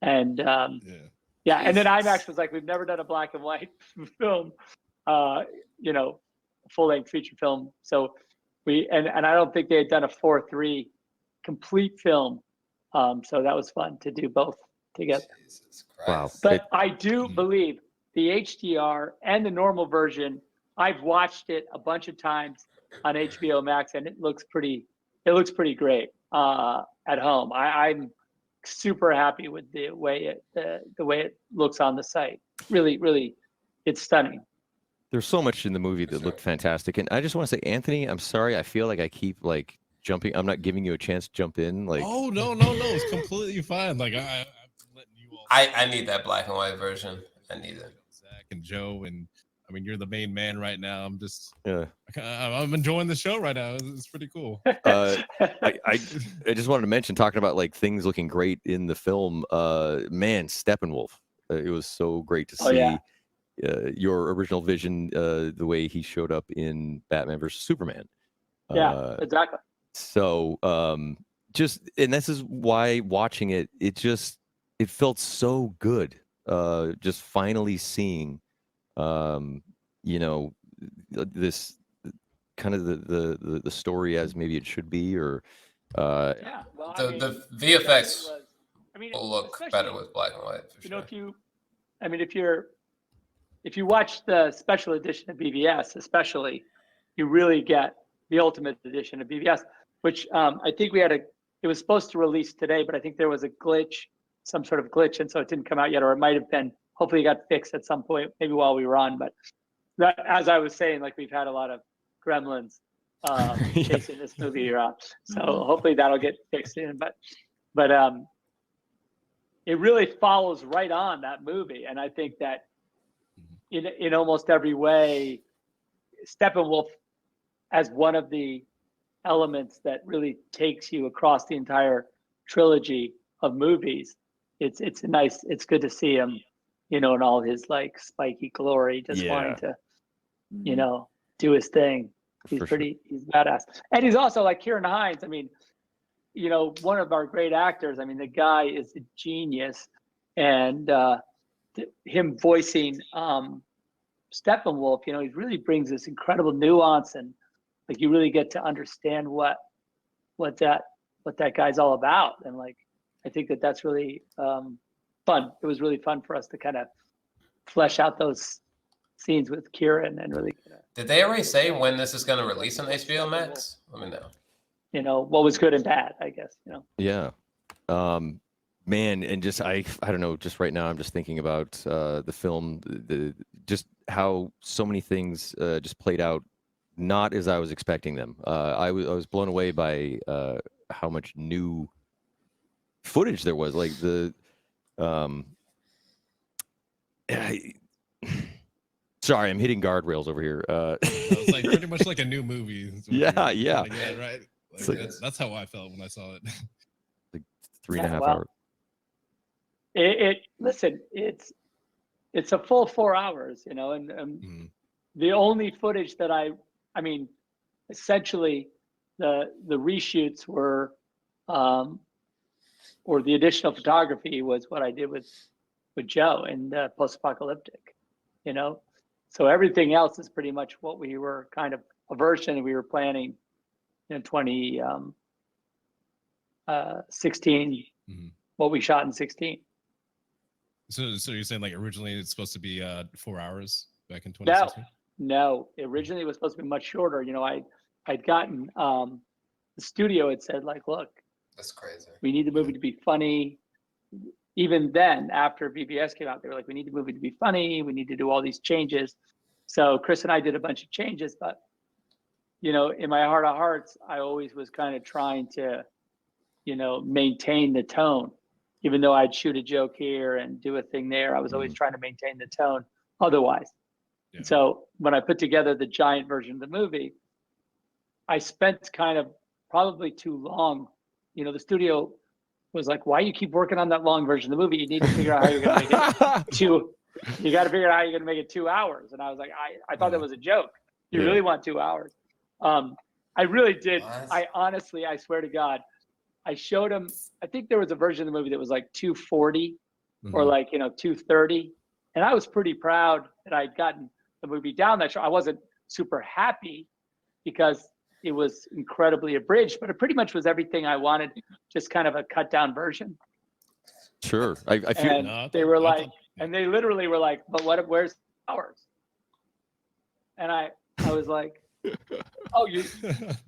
And and then IMAX was like, we've never done a black and white film, you know, full-length feature film. So and I don't think they had done a 4:3 complete film. So that was fun to do both together. Jesus Christ. Wow. But I do believe the HDR and the normal version, I've watched it a bunch of times on HBO Max, and it looks pretty great at home. I'm super happy with the way it looks on the site. Really, it's stunning. There's so much in the movie that looked fantastic, and I just want to say, Anthony, I'm sorry. I feel like I keep like jumping. I'm not giving you a chance to jump in. Like, oh no, it's completely fine. Like I'm letting you all. I need that black and white version. I need it. Zach and Joe, and I mean, you're the main man right now. I'm just, yeah, I'm enjoying the show right now. It's pretty cool. I just wanted to mention, talking about like things looking great in the film. Man, Steppenwolf. It was so great to see. Your original vision, the way he showed up in Batman versus Superman. Yeah, exactly. So, and this is why watching it, it felt so good. Just finally seeing, you know, this kind of the story as maybe it should be, or the VFX will look better with black and white. For sure. If you watch the special edition of BVS, especially, you really get the ultimate edition of BVS, which I think it was supposed to release today, but I think there was a glitch, some sort of glitch, and so it didn't come out yet, or it might have been, hopefully it got fixed at some point, maybe while we were on. But that, as I was saying, like, we've had a lot of gremlins chasing this movie around, so hopefully that'll get fixed in. But it really follows right on that movie, and I think that in almost every way, Steppenwolf as one of the elements that really takes you across the entire trilogy movies, it's good to see him, in all his like spiky glory, just wanting to, do his thing. He's he's badass. And he's also like Kieran Hines. I mean, one of our great actors. I mean, the guy is a genius. And him voicing Steppenwolf, he really brings this incredible nuance, and like you really get to understand what that guy's all about. And like, I think that's really fun. It was really fun for us to kind of flesh out those scenes with Kieran and really. Did they already say when this is going to release on HBO Max? Let me know. What was good and bad, I guess. Yeah. Man, and just I don't know. Just right now, I'm just thinking about the film, just how so many things just played out not as I was expecting them. I was blown away by how much new footage there was. Like sorry, I'm hitting guardrails over here. It's like pretty much like a new movie. Yeah. Right. Like, that's how I felt when I saw it. Like 3.5 hours. Listen, it's a full 4 hours, and the only footage that I mean, essentially the reshoots were, or the additional photography was what I did with Joe and Post-Apocalyptic, so everything else is pretty much what we were kind of a version we were planning in 2016, what we shot in 16. So you're saying like originally it's supposed to be 4 hours back in 2016? No. Originally it was supposed to be much shorter. I'd gotten the studio had said like, look, that's crazy. We need the movie to be funny. Even then, after BBS came out, they were like, we need the movie to be funny. We need to do all these changes. So Chris and I did a bunch of changes, but in my heart of hearts, I always was kind of trying to, maintain the tone. Even though I'd shoot a joke here and do a thing there, I was always trying to maintain the tone otherwise. Yeah. So when I put together the giant version of the movie, I spent kind of probably too long. The studio was like, why you keep working on that long version of the movie? You need to figure out how you're going to make it you got to figure out how you're going to make it 2 hours. And I was like, I thought that was a joke. You really want 2 hours? I really did. What? I swear to God, I showed him, I think there was a version of the movie that was like 240 or like, 230. And I was pretty proud that I'd gotten the movie down that short. I wasn't super happy because it was incredibly abridged, but it pretty much was everything I wanted, just kind of a cut down version. Sure. I feel and they were like, and they literally were like, but where's ours? And I was like, oh,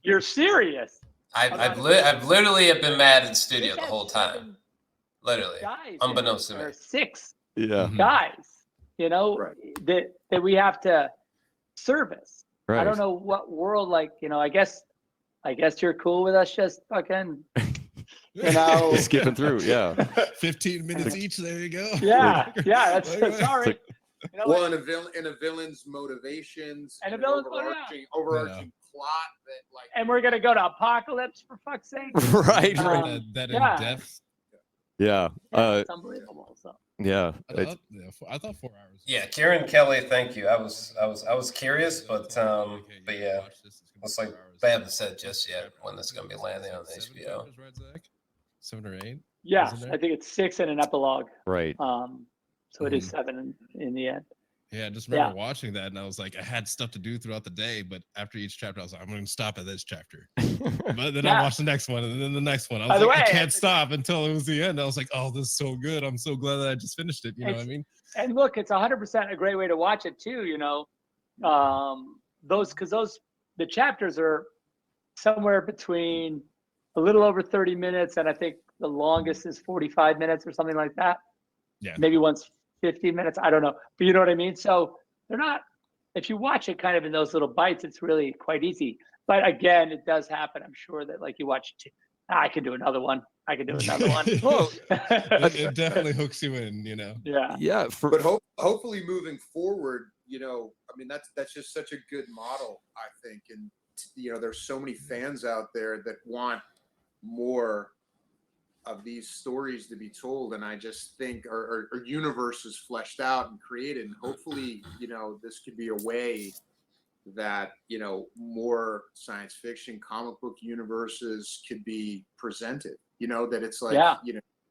you're serious? I've literally been mad at the studio the whole time. Literally, unbeknownst to me. 6 guys, that we have to service. Right. I don't know what world, I guess you're cool with us just fucking, skipping through, 15 minutes each. There you go. Yeah, that's sorry. Well, in a villain's motivations and a villain's overarching plot that and we're gonna go to Apocalypse for fuck's sake. Right. That in depth. Yeah. It's unbelievable. So. Yeah. I thought 4 hours. Yeah, Kieran Kelly, thank you. I was curious, but yeah, it's like they haven't said just yet when this is gonna be landing on HBO. 7 or 8. Yeah, I think it's 6 and an epilogue. Right. So it is 7 in the end. Yeah, I just remember watching that, and I was like, I had stuff to do throughout the day, but after each chapter, I was like, I'm going to stop at this chapter. But then I watched the next one, and then the next one. I was like, I can't stop until it was the end. I was like, oh, this is so good. I'm so glad that I just finished it. You know what I mean? And look, it's 100% a great way to watch it too. The chapters are somewhere between a little over 30 minutes, and I think the longest is 45 minutes or something like that. Yeah. Maybe once 50 minutes, I don't know, but you know what I mean? So they're not, if you watch it kind of in those little bites, it's really quite easy. But again, it does happen. I'm sure that like you watch, I can do another one. I can do another one. Well, it definitely hooks you in, Yeah. Yeah. But hopefully moving forward, I mean, that's just such a good model, I think. And, there's so many fans out there that want more these stories to be told, and I just think our universe is fleshed out and created, and hopefully, this could be a way that more science fiction comic book universes could be presented. That it's like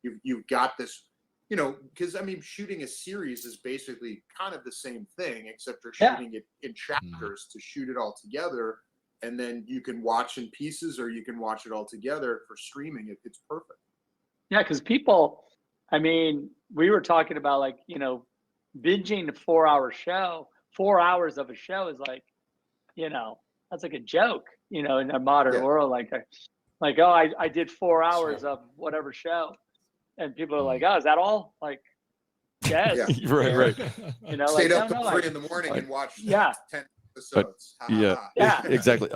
you've got this, because I mean, shooting a series is basically kind of the same thing, except you're shooting it in chapters to shoot it all together, and then you can watch in pieces or you can watch it all together for streaming. It's perfect. Yeah, because people, I mean, we were talking about like, binging a 4-hour show. 4 hours of a show is like, that's like a joke, in a modern world. Like, oh, I did 4 hours of whatever show, and people are like, oh, is that all? Like, yes, right. Stayed up till 3 in the morning and watched 10 episodes. Exactly.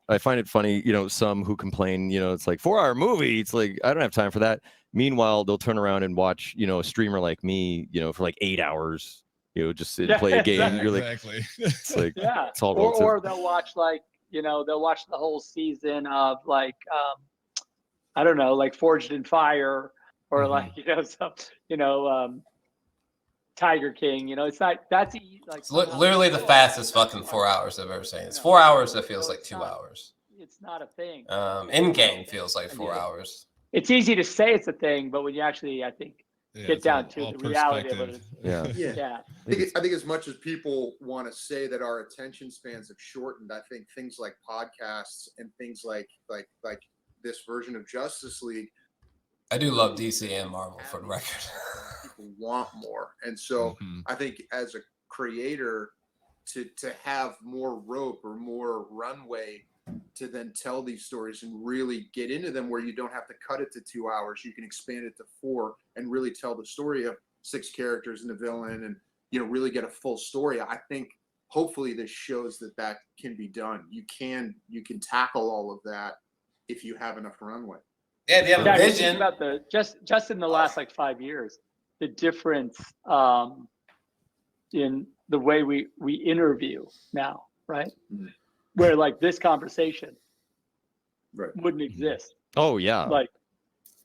I find it funny, some who complain, it's like 4-hour movie. It's like, I don't have time for that. Meanwhile, they'll turn around and watch, a streamer like me, for like 8 hours. Just sit and play a game. You're like, it's like, it's all relative. Or they'll watch like, they'll watch the whole season of like, I don't know, like Forged in Fire, or like, Tiger King. It's not, that's like it's literally the fastest fucking 4 hours I've ever seen. It's 4 hours that feels like 2 hours. It's not a thing. In game feels like 4 hours. It's easy to say it's a thing, but when you actually, I think, get down to the reality of it. I think as much as people want to say that our attention spans have shortened, I think things like podcasts and things like this version of Justice League. I do love DC and Marvel, for the record. People want more, and so I think as a creator, to have more rope or more runway to then tell these stories and really get into them, where you don't have to cut it to 2 hours, you can expand it to 4 and really tell the story of 6 characters and a villain, and really get a full story. I think hopefully this shows that can be done. You can tackle all of that if you have enough runway. Yeah, they have a vision. About just in the last like 5 years, the difference in the way we interview now, right? Where like this conversation wouldn't exist. Oh yeah.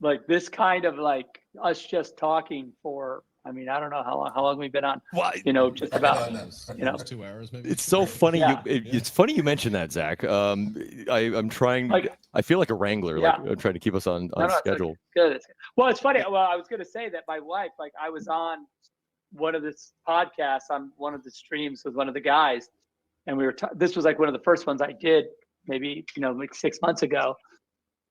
Like this kind of like us just talking for, I mean, I don't know how long we've been on. Just about 2 hours maybe. It's so funny. It's funny you mentioned that, Zach. I'm trying. I feel like a wrangler. Like I'm trying to keep us on schedule. It's good. Well, it's funny. Well, I was going to say that my wife, like, I was on one of the podcasts on one of the streams with one of the guys, and we were. This was like one of the first ones I did, maybe like 6 months ago,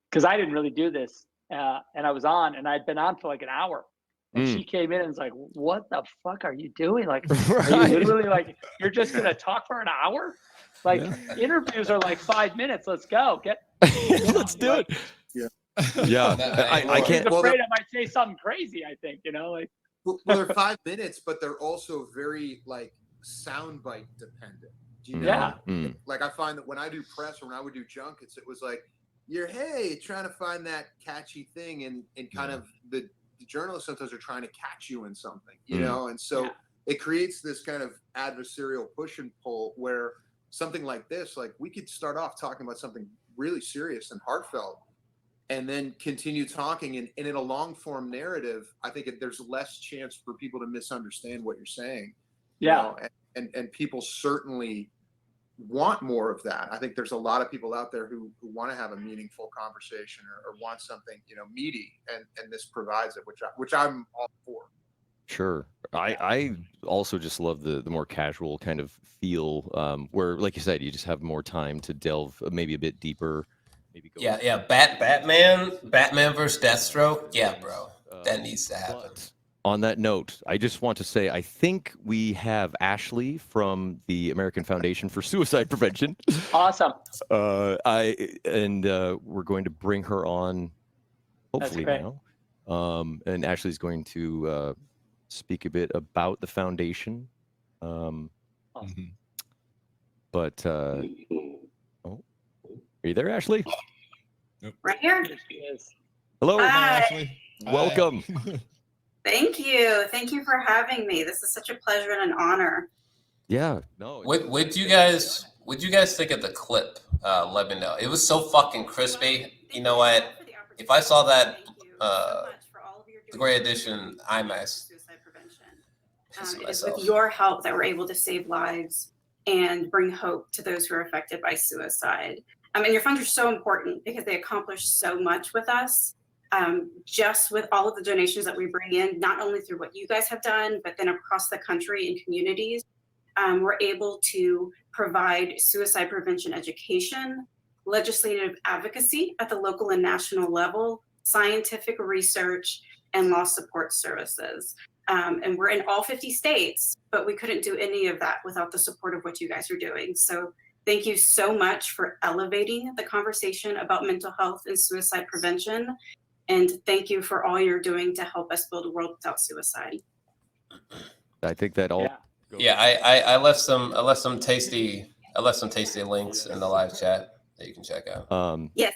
because I didn't really do this, and I was on, and I'd been on for like an hour. And she came in and was like, what the fuck are you doing? Like, are you literally like, you're just going to talk for an hour? Like, interviews are like 5 minutes. Let's go. Let's do it. I can't. I'm afraid I might say something crazy, I think, like. Well, they're 5 minutes, but they're also very, like, soundbite dependent. Do you know? Like, I find that when I do press or when I would do junkets, it was like, trying to find that catchy thing, and kind of the journalists sometimes are trying to catch you in something, and so it creates this kind of adversarial push and pull, where something like this, like, we could start off talking about something really serious and heartfelt, and then continue talking, and in a long form narrative, I think there's less chance for people to misunderstand what you're saying. And people certainly want more of that. I think there's a lot of people out there who want to have a meaningful conversation or want something, meaty, and this provides it, which I'm all for. Sure. I also just love the more casual kind of feel, where, like you said, you just have more time to delve maybe a bit deeper. Maybe go Batman versus Deathstroke. Yeah, bro, that needs to happen. On that note, I just want to say, I think we have Ashley from the American Foundation for Suicide Prevention. Awesome. We're going to bring her on, hopefully now. And Ashley's going to speak a bit about the foundation. But are you there, Ashley? Right here. Hello, Hi. Ashley. Welcome. Thank you. Thank you for having me. This is such a pleasure and an honor. Yeah. No. Would you guys think of the clip? Let me know. It was so fucking crispy. You know what? If I saw that the great addition, IMAX. Suicide prevention. It is with your help that we're able to save lives and bring hope to those who are affected by suicide. And your funds are so important because they accomplish so much with us. Just with all of the donations that we bring in, not only through what you guys have done, but then across the country and communities, we're able to provide suicide prevention education, legislative advocacy at the local and national level, scientific research, and law support services. And we're in all 50 states, but we couldn't do any of that without the support of what you guys are doing. So thank you so much for elevating the conversation about mental health and suicide prevention. And thank you for all you're doing to help us build a world without suicide. I think that all. Yeah, I left some tasty links in the live chat that you can check out. Yes,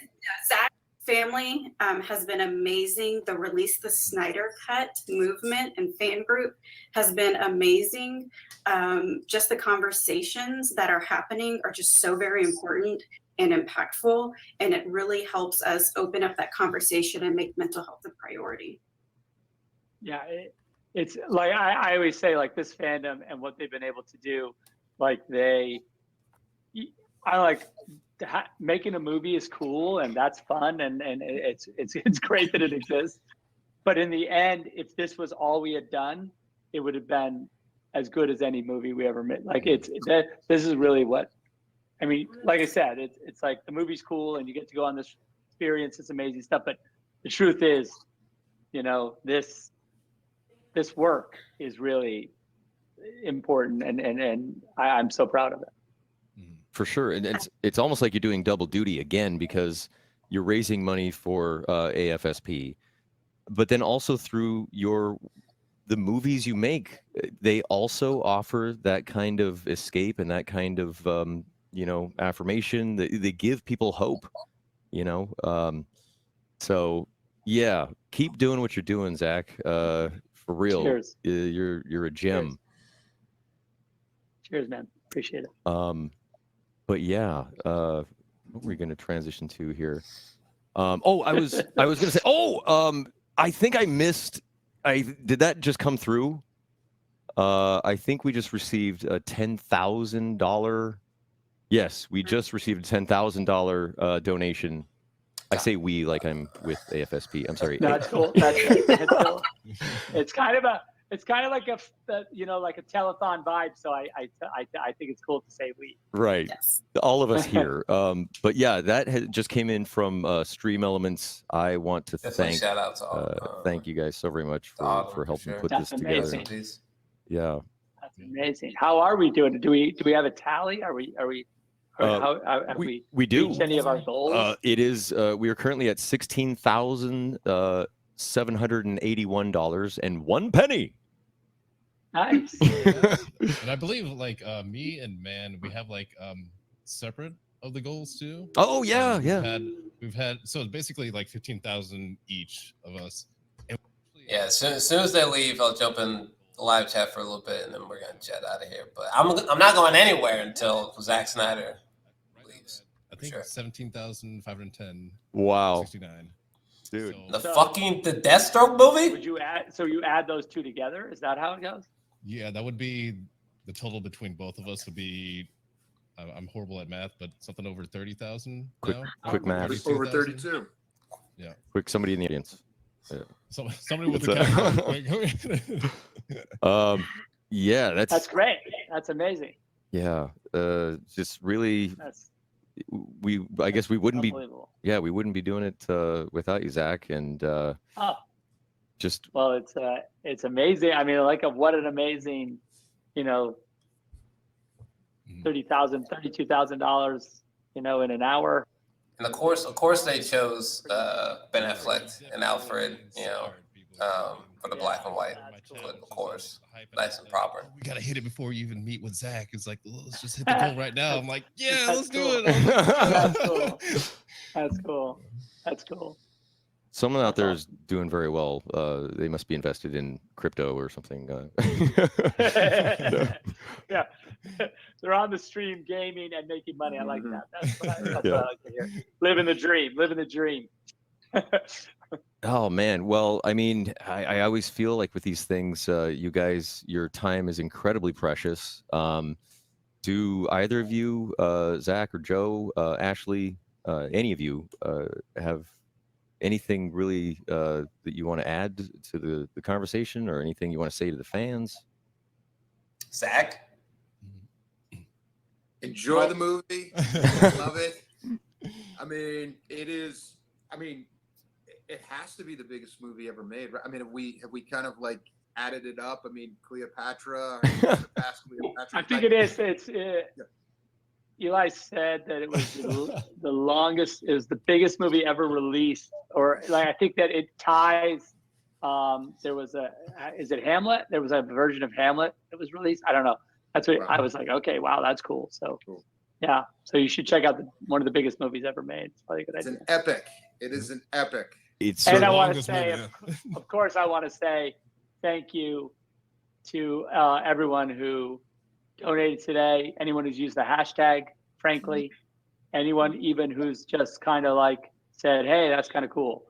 Zack family has been amazing. The Release the Snyder Cut movement and fan group has been amazing. Just the conversations that are happening are just so very important and impactful, and it really helps us open up that conversation and make mental health a priority. Yeah, it's like I always say, like this fandom and what they've been able to do, like making a movie is cool and that's fun and it's great that it exists. But in the end, if this was all we had done, it would have been as good as any movie we ever made. Like this is really what. I mean, like I said, it's like the movie's cool and you get to go on this experience. It's amazing stuff. But the truth is, this work is really important, and I'm so proud of it. For sure, and it's almost like you're doing double duty again because you're raising money for AFSP, but then also through the movies you make, they also offer that kind of escape and that kind of affirmation. They give people hope, so yeah, keep doing what you're doing, Zach. For real. Cheers. You're a gem. Cheers, man. Appreciate it. But yeah, what were we going to transition to here? I was going to say, I think I missed. Did that just come through? I think we just received a $10,000. Yes, we just received a $10,000 donation. I say we like I'm with AFSP. I'm sorry. No, that's cool. That's cool. It's kind of like a telethon vibe. So I think it's cool to say we. Right. Yes. All of us here. But yeah, that just came in from Stream Elements. I want to thank. Shout out to all. Thank you guys so very much for helping put this amazing. together. Yeah. That's amazing. How are we doing? Do we have a tally? Are we? How have we do reached any of our goals? It is. We are currently at $16,781.01. Nice. And I believe me and Man, we have separate of the goals too. Oh yeah, We've had so it's basically 15,000 each of us. Yeah, as soon as they leave, I'll jump in the live chat for a little bit, and then we're gonna jet out of here. But I'm not going anywhere until Zack Snyder leaves. I think 17,510. Wow. 69. Dude. The Deathstroke movie? Would you add? So you add those two together? Is that how it goes? Yeah, that would be the total between both of us would be. I'm horrible at math, but something over 30,000. Quick math. Over 32. Yeah. Quick, somebody in the audience. Yeah. Somebody with the camera. Yeah, that's great. That's amazing. Yeah. Just really. I guess we wouldn't be. Yeah, we wouldn't be doing it without you, Zach. And just. Well, it's amazing. I mean, what an amazing, $32,000, in an hour. And of course, they chose Ben Affleck and Alfred, for the black and white. Of course, nice and proper. We gotta hit it before you even meet with Zach. It's like, let's just hit the goal right now. I'm like, yeah, let's do it. That's cool. That's cool. Someone out there is doing very well. They must be invested in crypto or something. Yeah, they're on the stream gaming and making money. I like that. That's what I like to hear. Living the dream. Oh man, well, I mean, I always feel like with these things, you guys, your time is incredibly precious. Do either of you, Zach or Joe, Ashley, any of you, have anything really that you want to add to the conversation, or anything you want to say to the fans? Zach? Enjoy the movie. Love it. I mean, it has to be the biggest movie ever made, right? I mean, have we kind of like added it up? I mean, Cleopatra, Cleopatra. I think it is. It's Eli said that it was the longest, it was the biggest movie ever released, or like I think that it ties. There was is it Hamlet? There was a version of Hamlet that was released. I don't know. That's what I was like. Okay, wow, that's cool. So, yeah. So you should check out one of the biggest movies ever made. It's probably a good idea. It's an epic. It is an epic. And I want to say, of course, I want to say thank you to everyone who donated today. Anyone who's used the hashtag, frankly, anyone even who's just kind of like said, "Hey, that's kind of cool."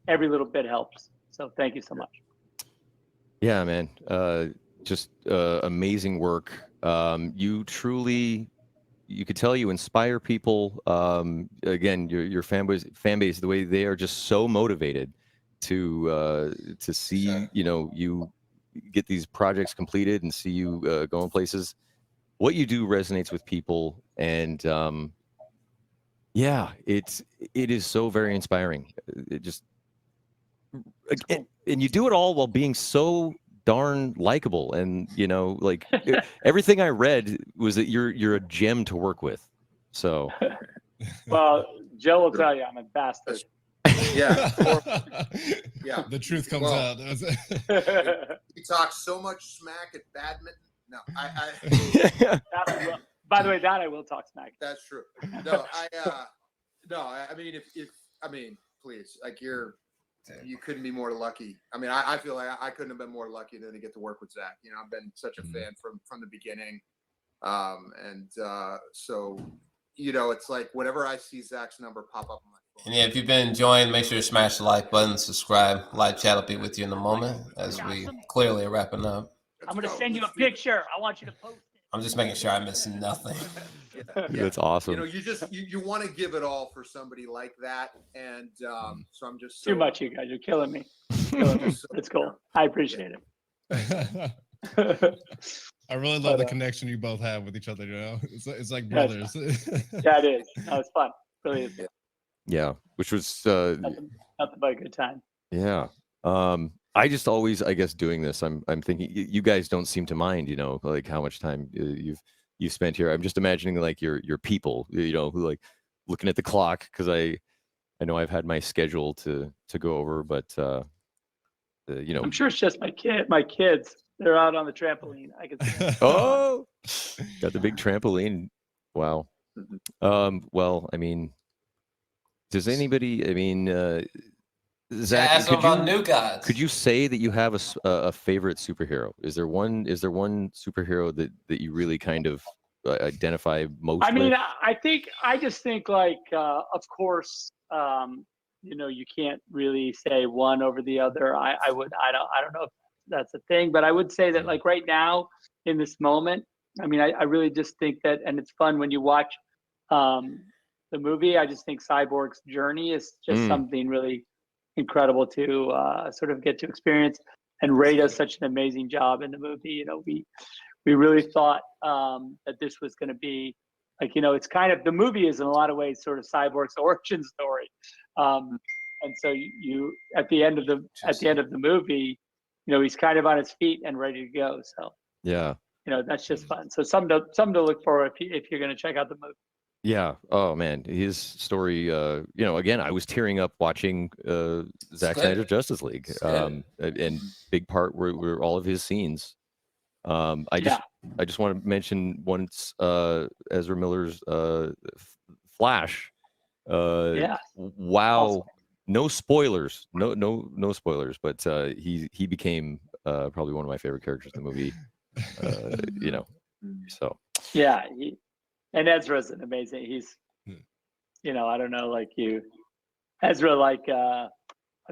Every little bit helps. So thank you so much. Yeah, man. Just amazing work. You truly, you could tell you inspire people. Again, your fan base, the way they are just so motivated to see, you get these projects completed and see you going places. What you do resonates with people, and yeah, it is so very inspiring. It just, and you do it all while being so darn likable, and like everything I read was that you're a gem to work with. So, well, Joe will tell you I'm a bastard. Yeah, yeah. The truth comes out. He talks so much smack at badminton. No, By the way, that I will talk smack. That's true. No, I mean, please, like you couldn't be more lucky. I mean, I feel like I couldn't have been more lucky than to get to work with Zach. I've been such a fan from the beginning. So, it's like whenever I see Zach's number pop up on my phone. And yeah, if you've been enjoying, make sure to smash the like button, subscribe. Live chat will be with you in a moment as we clearly are wrapping up. I'm going to send you a picture. I want you to post it. I'm just making sure I miss nothing. Yeah. That's awesome. You want to give it all for somebody like that, and so I'm just too much. You guys, you're killing me. It's cool. I appreciate it. I really love the connection you both have with each other. It's like brothers. Yeah, it is. No, it's fun. Really is. Yeah, which was nothing but a good time. Yeah. I just always, I guess, doing this, I'm thinking you guys don't seem to mind, like how much time you've spent here. I'm just imagining like your people, who like looking at the clock, because I know I've had my schedule to go over, but I'm sure it's just my kids. They're out on the trampoline. I can see. Oh, got the big trampoline. Wow. Well, I mean, does anybody? I mean, Zach, could you say that you have a favorite superhero? Is there one superhero that you really kind of identify most? I mean, with? I just think like, of course, you can't really say one over the other. I don't know if that's a thing, but I would say that like right now in this moment, I mean, I really just think that, and it's fun when you watch the movie. I just think Cyborg's journey is just something really incredible to sort of get to experience, and Ray does such an amazing job in the movie. We really thought that this was going to be like, it's kind of, the movie is in a lot of ways sort of Cyborg's origin story, and so you at the end of the movie, he's kind of on his feet and ready to go. So yeah, that's just fun. So something to look for if you're going to check out the movie. Yeah. Oh man, his story. Again, I was tearing up watching Zack Snyder's Justice League, and big part were all of his scenes. I just want to mention once Ezra Miller's Flash. Wow. Awesome. No spoilers. No spoilers. But he became probably one of my favorite characters in the movie. So yeah. And Ezra's an amazing. He's, I don't know, like you. Ezra, like, I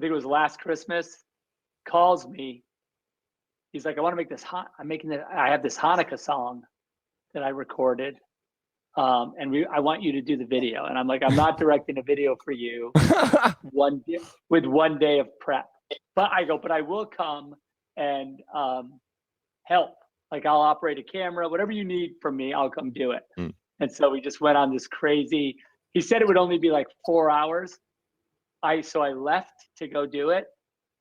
think it was last Christmas, calls me. He's like, I want to make this, I have this Hanukkah song that I recorded. And I want you to do the video. And I'm like, I'm not directing a video for you with 1 day of prep. But I will come and help. Like, I'll operate a camera, whatever you need from me, I'll come do it. Mm. And so we just went on this crazy, he said it would only be like 4 hours. So I left to go do it.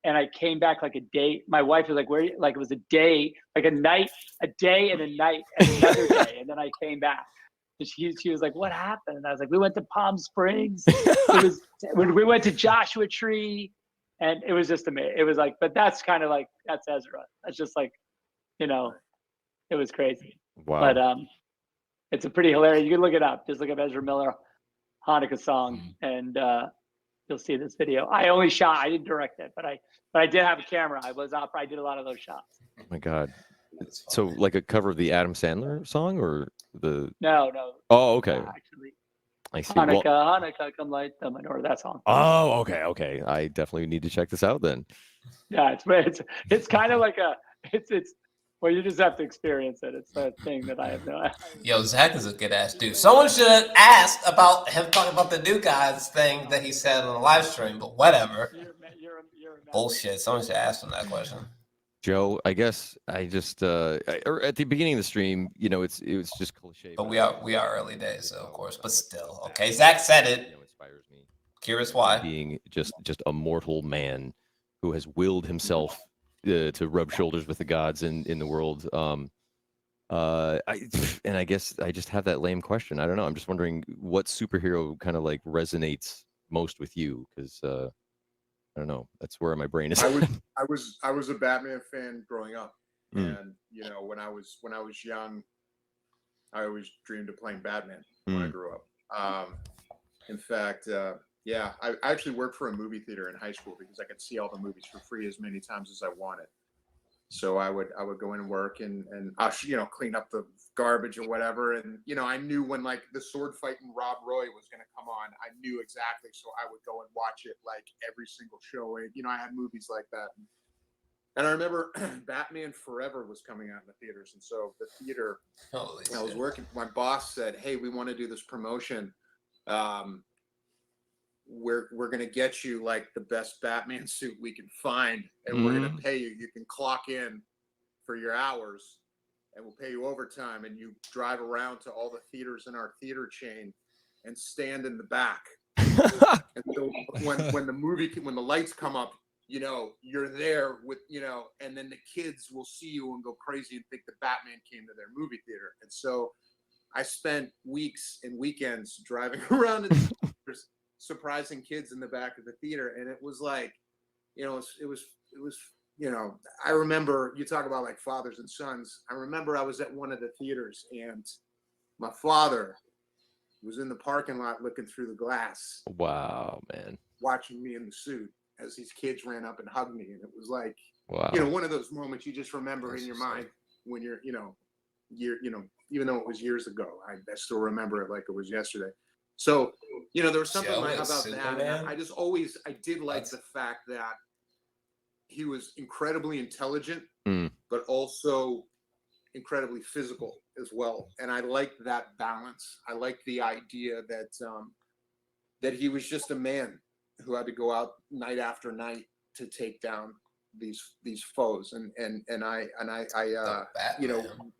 And I came back like a day. My wife was like, where? Like, it was a day, like a night, a day and a night, and another day. And then I came back. And she was like, what happened? And I was like, we went to Palm Springs. We went to Joshua Tree. And it was just amazing. It was like, but that's kind of like, that's Ezra. That's just like, it was crazy. Wow. But it's a pretty hilarious. You can look it up. Just look up Ezra Miller Hanukkah song, and you'll see this video. I didn't direct it, but I did have a camera. I did a lot of those shots. Oh my God. So like a cover of the Adam Sandler song or the? No. Oh, okay. Actually, I see. Hanukkah, come light the menorah. That song. Oh, okay. I definitely need to check this out then. Yeah, it's kind of like well, you just have to experience it. It's a thing that I have no idea. Yo, Zack is a good ass dude. Someone should have asked about him talking about the new guys thing that he said on the live stream, but whatever. You're bullshit. Someone should ask him that question. Joe, I guess I just or at the beginning of the stream, it was just cliche. But we are early days, so of course, but still, okay. Zack said it. Inspires me. Curious why? Being just a mortal man who has willed himself to rub shoulders with the gods in the world. I guess I just have that lame question. I don't know. I'm just wondering what superhero kind of like resonates most with you, because I don't know. That's where my brain is. I was a Batman fan growing up, and when I was young, I always dreamed of playing Batman when I grew up. In fact, I actually worked for a movie theater in high school because I could see all the movies for free as many times as I wanted. So I would go in and work and clean up the garbage or whatever. And, I knew when like the sword fight in Rob Roy was going to come on, I knew exactly. So I would go and watch it like every single show. I had movies like that. And I remember Batman Forever was coming out in the theaters. And so the theater I was working, my boss said, hey, we want to do this promotion. We're going to get you like the best Batman suit we can find, and we're going to pay you. You can clock in for your hours, and we'll pay you overtime, and you drive around to all the theaters in our theater chain and stand in the back. And so when the lights come up, you're there with, and then the kids will see you and go crazy and think that Batman came to their movie theater. And so I spent weeks and weekends driving around in the theaters, surprising kids in the back of the theater. And it was like, it was I remember, you talk about like fathers and sons. I remember I was at one of the theaters and my father was in the parking lot looking through the glass. Wow, man. Watching me in the suit as these kids ran up and hugged me. And it was like, wow. One of those moments you just remember in your mind when you're, even though it was years ago, I still remember it like it was yesterday. So, there was something about that. And I did like the fact that he was incredibly intelligent, but also incredibly physical as well. And I liked that balance. I liked the idea that he was just a man who had to go out night after night to take down these foes. And I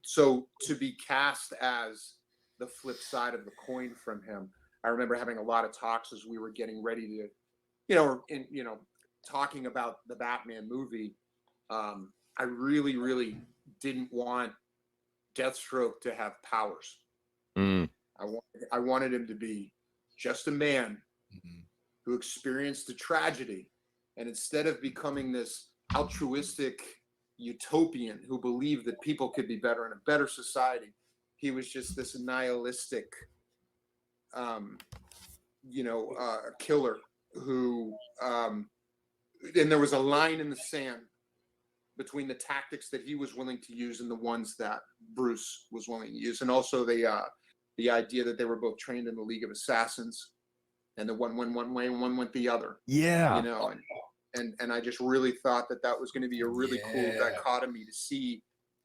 so to be cast as the flip side of the coin from him, I remember having a lot of talks as we were getting ready to, talking about the Batman movie. I really, really didn't want Deathstroke to have powers. I wanted him to be just a man who experienced a tragedy, and instead of becoming this altruistic utopian who believed that people could be better in a better society, he was just this nihilistic killer who and there was a line in the sand between the tactics that he was willing to use and the ones that Bruce was willing to use. And also the idea that they were both trained in the League of Assassins. and the one went one way and one went the other. Yeah. You know, and I just really thought that was going to be a really cool dichotomy to see,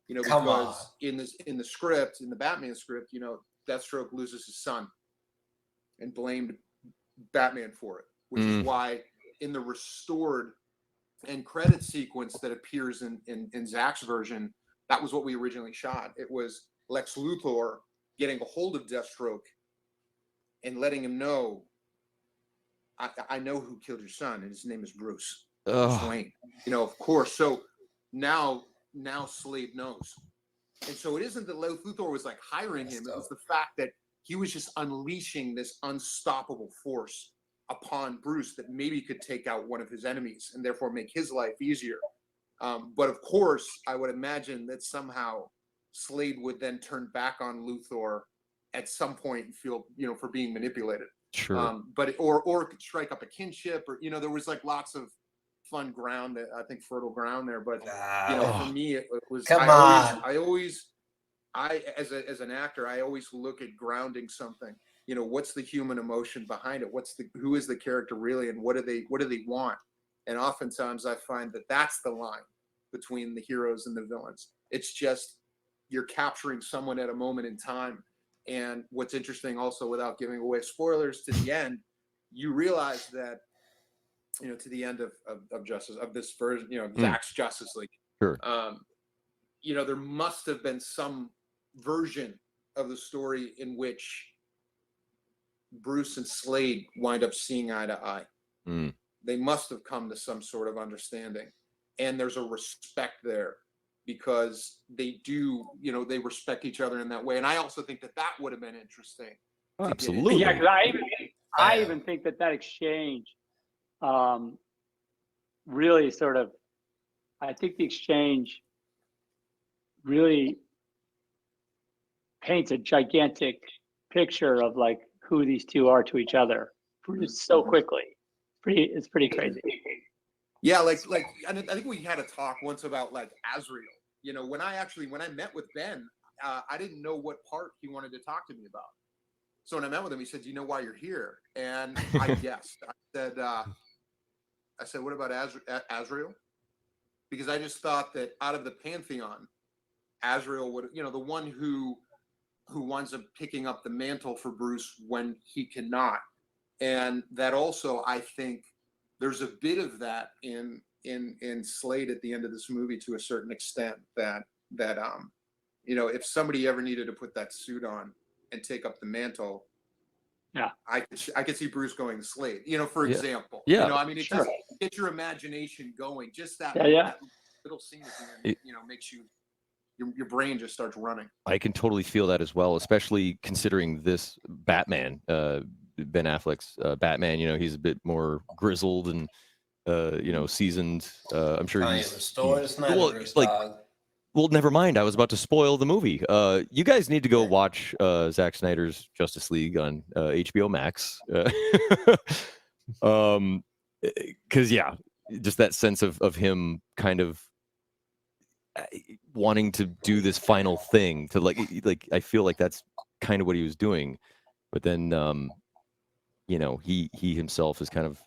you know, because in the script, in the Batman script, you know, Deathstroke loses his son and blamed Batman for it, which is why in the restored end credit sequence that appears in Zack's version, that was what we originally shot. It was Lex Luthor getting a hold of Deathstroke and letting him know, I know who killed your son, and his name is Bruce Wayne. You know, of course. So now Slade knows. And so it isn't that Lex Luthor was like hiring him. It was the fact that he was just unleashing this unstoppable force upon Bruce that maybe could take out one of his enemies and therefore make his life easier. But of course, I would imagine that somehow Slade would then turn back on Luthor at some point and feel, you know, for being manipulated. Sure. But or strike up a kinship, or, you know, there was like lots of fun ground, that I think fertile ground there. But you know, for me, it was I always as an actor, I always look at grounding something. You know, what's the human emotion behind it? Who is the character really, and what do they want? And oftentimes I find that that's the line between the heroes and the villains. It's just you're capturing someone at a moment in time. And what's interesting also, without giving away spoilers, to the end, you realize that, you know, to the end of this version, you know, Zack's Justice League, sure. You know, there must have been some version of the story in which Bruce and Slade wind up seeing eye to eye. They must have come to some sort of understanding, and there's a respect there because they do, you know, they respect each other in that way. And I also think that would have been interesting. Absolutely. Yeah, because I even think that exchange really sort of, I think the exchange really paints a gigantic picture of like who these two are to each other so quickly. It's pretty crazy. Yeah, like I think we had a talk once about like Azrael. You know, when I met with Ben, I didn't know what part he wanted to talk to me about. So when I met with him, he said, "Do you know why you're here?" And I guessed. I said, "What about Azrael?" Because I just thought that out of the pantheon, Azrael would, you know, the one who winds up picking up the mantle for Bruce when he cannot. And that also, I think, there's a bit of that in Slade at the end of this movie to a certain extent that you know, if somebody ever needed to put that suit on and take up the mantle, yeah, I could see Bruce going to Slade, you know, for example. Yeah. You know, I mean, it just gets your imagination going. Just that, that little scene at the end, you know, makes you your brain just starts running. I can totally feel that as well, especially considering this Batman, Ben Affleck's Batman. You know, he's a bit more grizzled and you know, seasoned. I'm sure he's well, never mind. I was about to spoil the movie. You guys need to go watch Zack Snyder's Justice League on HBO Max. Because yeah, just that sense of him kind of wanting to do this final thing to like I feel like that's kind of what he was doing, but then you know, he himself is kind of,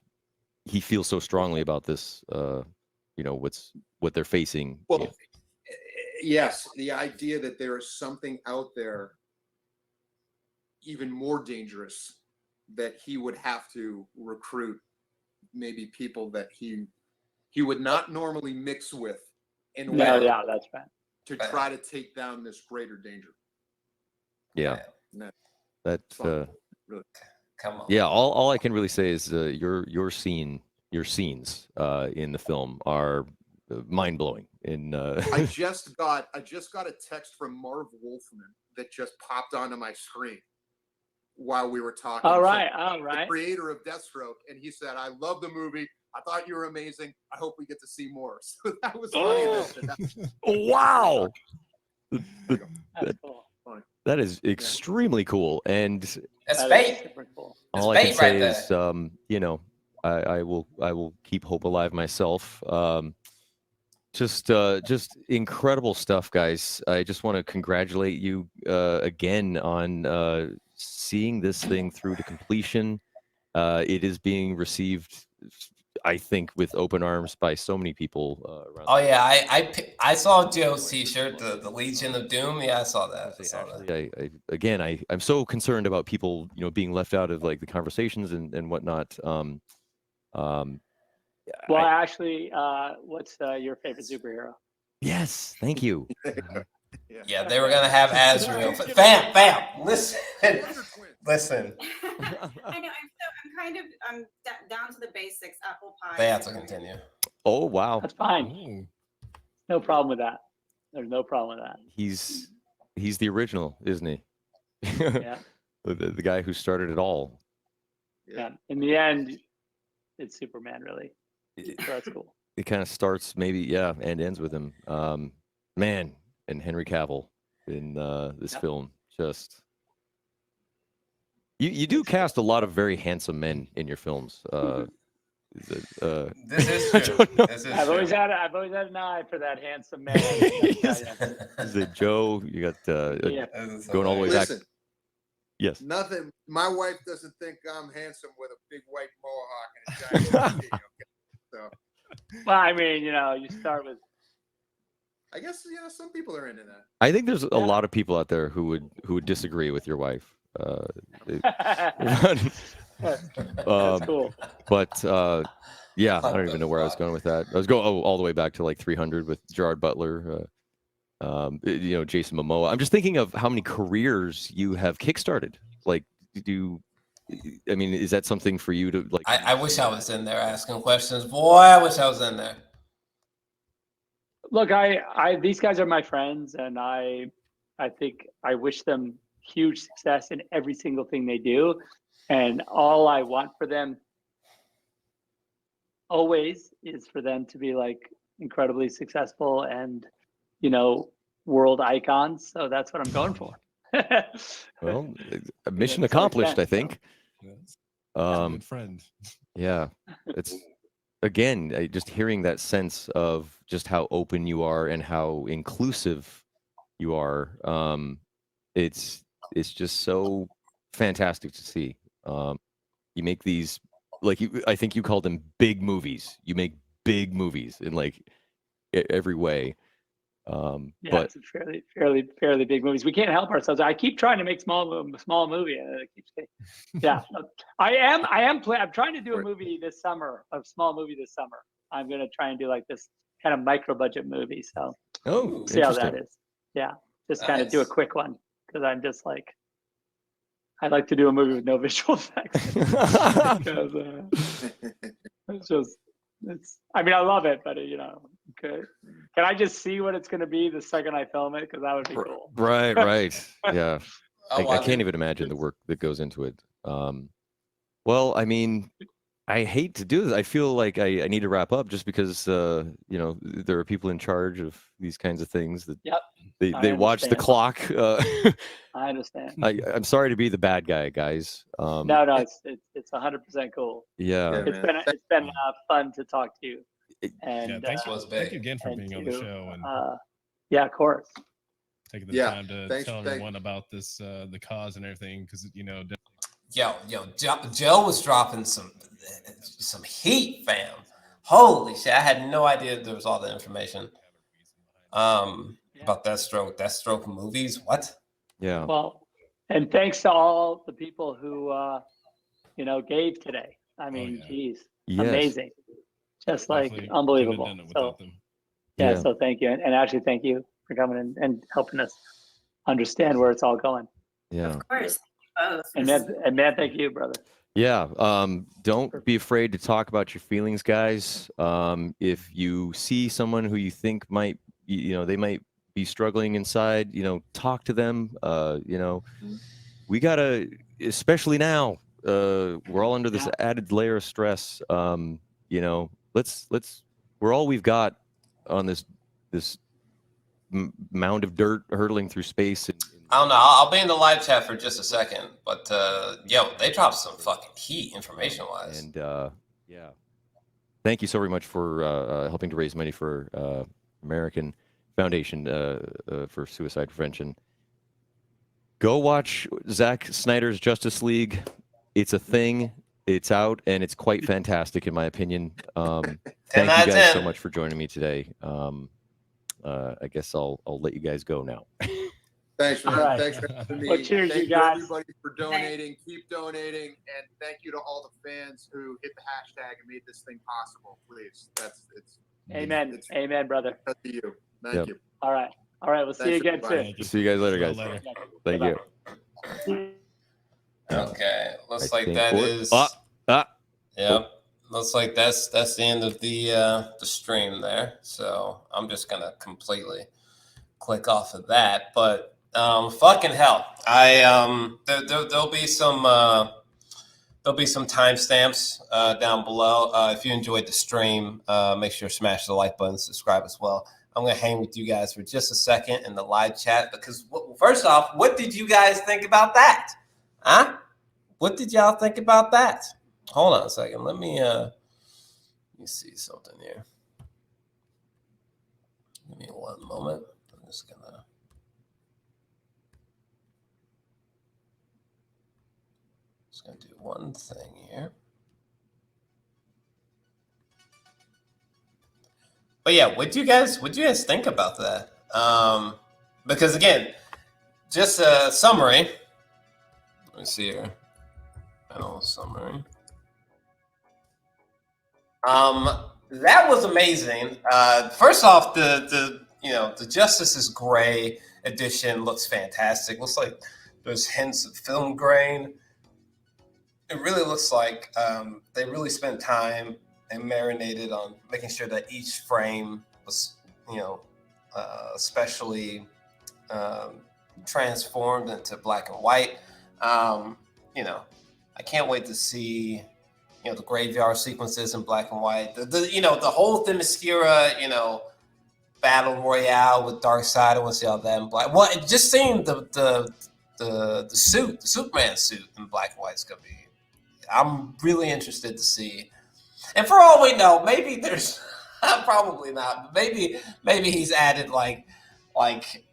he feels so strongly about this, you know, what they're facing. Well, you know. Yes, the idea that there is something out there even more dangerous, that he would have to recruit maybe people that he would not normally mix with in order that's right, to try to take down this greater danger. Yeah, that's really. Come on. Yeah, all I can really say is your scenes in the film are mind blowing. I just got a text from Marv Wolfman that just popped onto my screen while we were talking. All right. The creator of Deathstroke, and he said, "I love the movie. I thought you were amazing. I hope we get to see more." So that was funny. Wow. That's cool. That is extremely cool, and that's bait. Cool. All I can say is, you know, I will keep hope alive myself. Just incredible stuff, guys. I just want to congratulate you again on seeing this thing through to completion. it is being received, I think, with open arms by so many people around. Oh yeah, I saw Joe's T-shirt, the Legion of Doom. Yeah, I saw that. I'm so concerned about people, being left out of like the conversations and whatnot. Actually, what's your favorite superhero? Yes, thank you. Yeah, they were gonna have Azrael. Fam, listen. Listen. I know. I'm down to the basics. Apple pie. They have to continue. Oh wow, that's fine. No problem with that. There's no problem with that. He's the original, isn't he? Yeah. the guy who started it all. Yeah. In the end, it's Superman, really. So that's cool. It kind of starts maybe, and ends with him. Man, and Henry Cavill in this film. Just you do cast a lot of very handsome men in your films. This is true. I've always had an eye for that handsome man. Is it Joe? You got going all the way back. Yes. Nothing. My wife doesn't think I'm handsome with a big white mohawk and a giant goatee, okay? So. Well, I mean, you start with. I guess some people are into that. I think there's a lot of people out there who would disagree with your wife. That's cool. But I don't even know where I was going with that. I was going all the way back to like 300 with Gerard Butler, Jason Momoa. I'm just thinking of how many careers you have kickstarted. Like, is that something for you to like? I wish I was in there asking questions. Boy, I wish I was in there. Look, these guys are my friends, and I think I wish them huge success in every single thing they do. And all I want for them always is for them to be like incredibly successful and, world icons. So that's what I'm going for. Well, mission accomplished, I think. Good friend. Yeah, it's again just hearing that sense of just how open you are and how inclusive you are. It's just so fantastic to see. You make these I think you call them big movies. You make big movies in like every way. It's fairly big movies. We can't help ourselves. I keep trying to make small movie, and it keeps saying, I'm trying to do a small movie this summer. I'm gonna try and do like this kind of micro budget movie. So see how that is. Yeah, just kind of do a quick one because I'm just like. I like to do a movie with no visual effects. Because, I love it, but okay. Can I just see what it's going to be the second I film it? Because that would be cool. Right. Yeah. I can't even imagine the work that goes into it. Well, I hate to do this. I feel like I need to wrap up just because, there are people in charge of these kinds of things that they watch the clock. I understand. I'm sorry to be the bad guy, guys. No, it's 100% cool. Yeah. It's been fun to talk to you. And thank you again for being on the show. And of course. Taking the time to tell everyone about this, the cause and everything, because Joe was dropping some heat, fam. Holy shit! I had no idea there was all that information about Deathstroke movies. What? Yeah. Well, and thanks to all the people who gave today. Geez, amazing, just like unbelievable. So so thank you, and actually thank you for coming and helping us understand where it's all going. Yeah. Of course. And Matt, thank you, brother. Yeah. Don't be afraid to talk about your feelings, guys. If you see someone who you think might, they might be struggling inside, talk to them. We gotta, especially now, we're all under this added layer of stress. We're all we've got on this mound of dirt hurtling through space. I don't know. I'll be in the live chat for just a second, but they dropped some fucking heat information-wise. And thank you so very much for helping to raise money for American Foundation for Suicide Prevention. Go watch Zack Snyder's Justice League. It's a thing. It's out, and it's quite fantastic in my opinion. Thank you 10 out of guys 10. so much for joining me today. I guess I'll let you guys go now. Thanks, man. Right. Thanks for having me. Well, cheers, thank you guys. everybody for donating. Keep donating, and thank you to all the fans who hit the hashtag and made this thing possible. Please, Amen. Amen, brother. That's to you. Thank you. All right. We'll see you again soon. See you guys later, guys. Thank you. Okay, looks I like think that we're- is. Yep. Looks like that's the end of the stream there. So I'm just gonna completely click off of that. But fucking hell, there'll be some timestamps down below. If you enjoyed the stream, make sure to smash the like button, subscribe as well. I'm gonna hang with you guys for just a second in the live chat because first off, what did you guys think about that? Huh? What did y'all think about that? Hold on a second. Let me see something here. Give me one moment. I'm just gonna do one thing here. But yeah, what do you guys think about that? Because again, just a summary. Let me see here. Panel summary. That was amazing. First off, the Justice is Gray edition looks fantastic. Looks like there's hints of film grain. It really looks like they really spent time and marinated on making sure that each frame was, especially transformed into black and white. I can't wait to see, the graveyard sequences in black and white. The whole Themyscira, battle royale with Darkseid. I want to see all that in black. Well, just seeing the suit, the Superman suit in black and white is gonna be. I'm really interested to see. And for all we know, maybe there's probably not. But maybe he's added like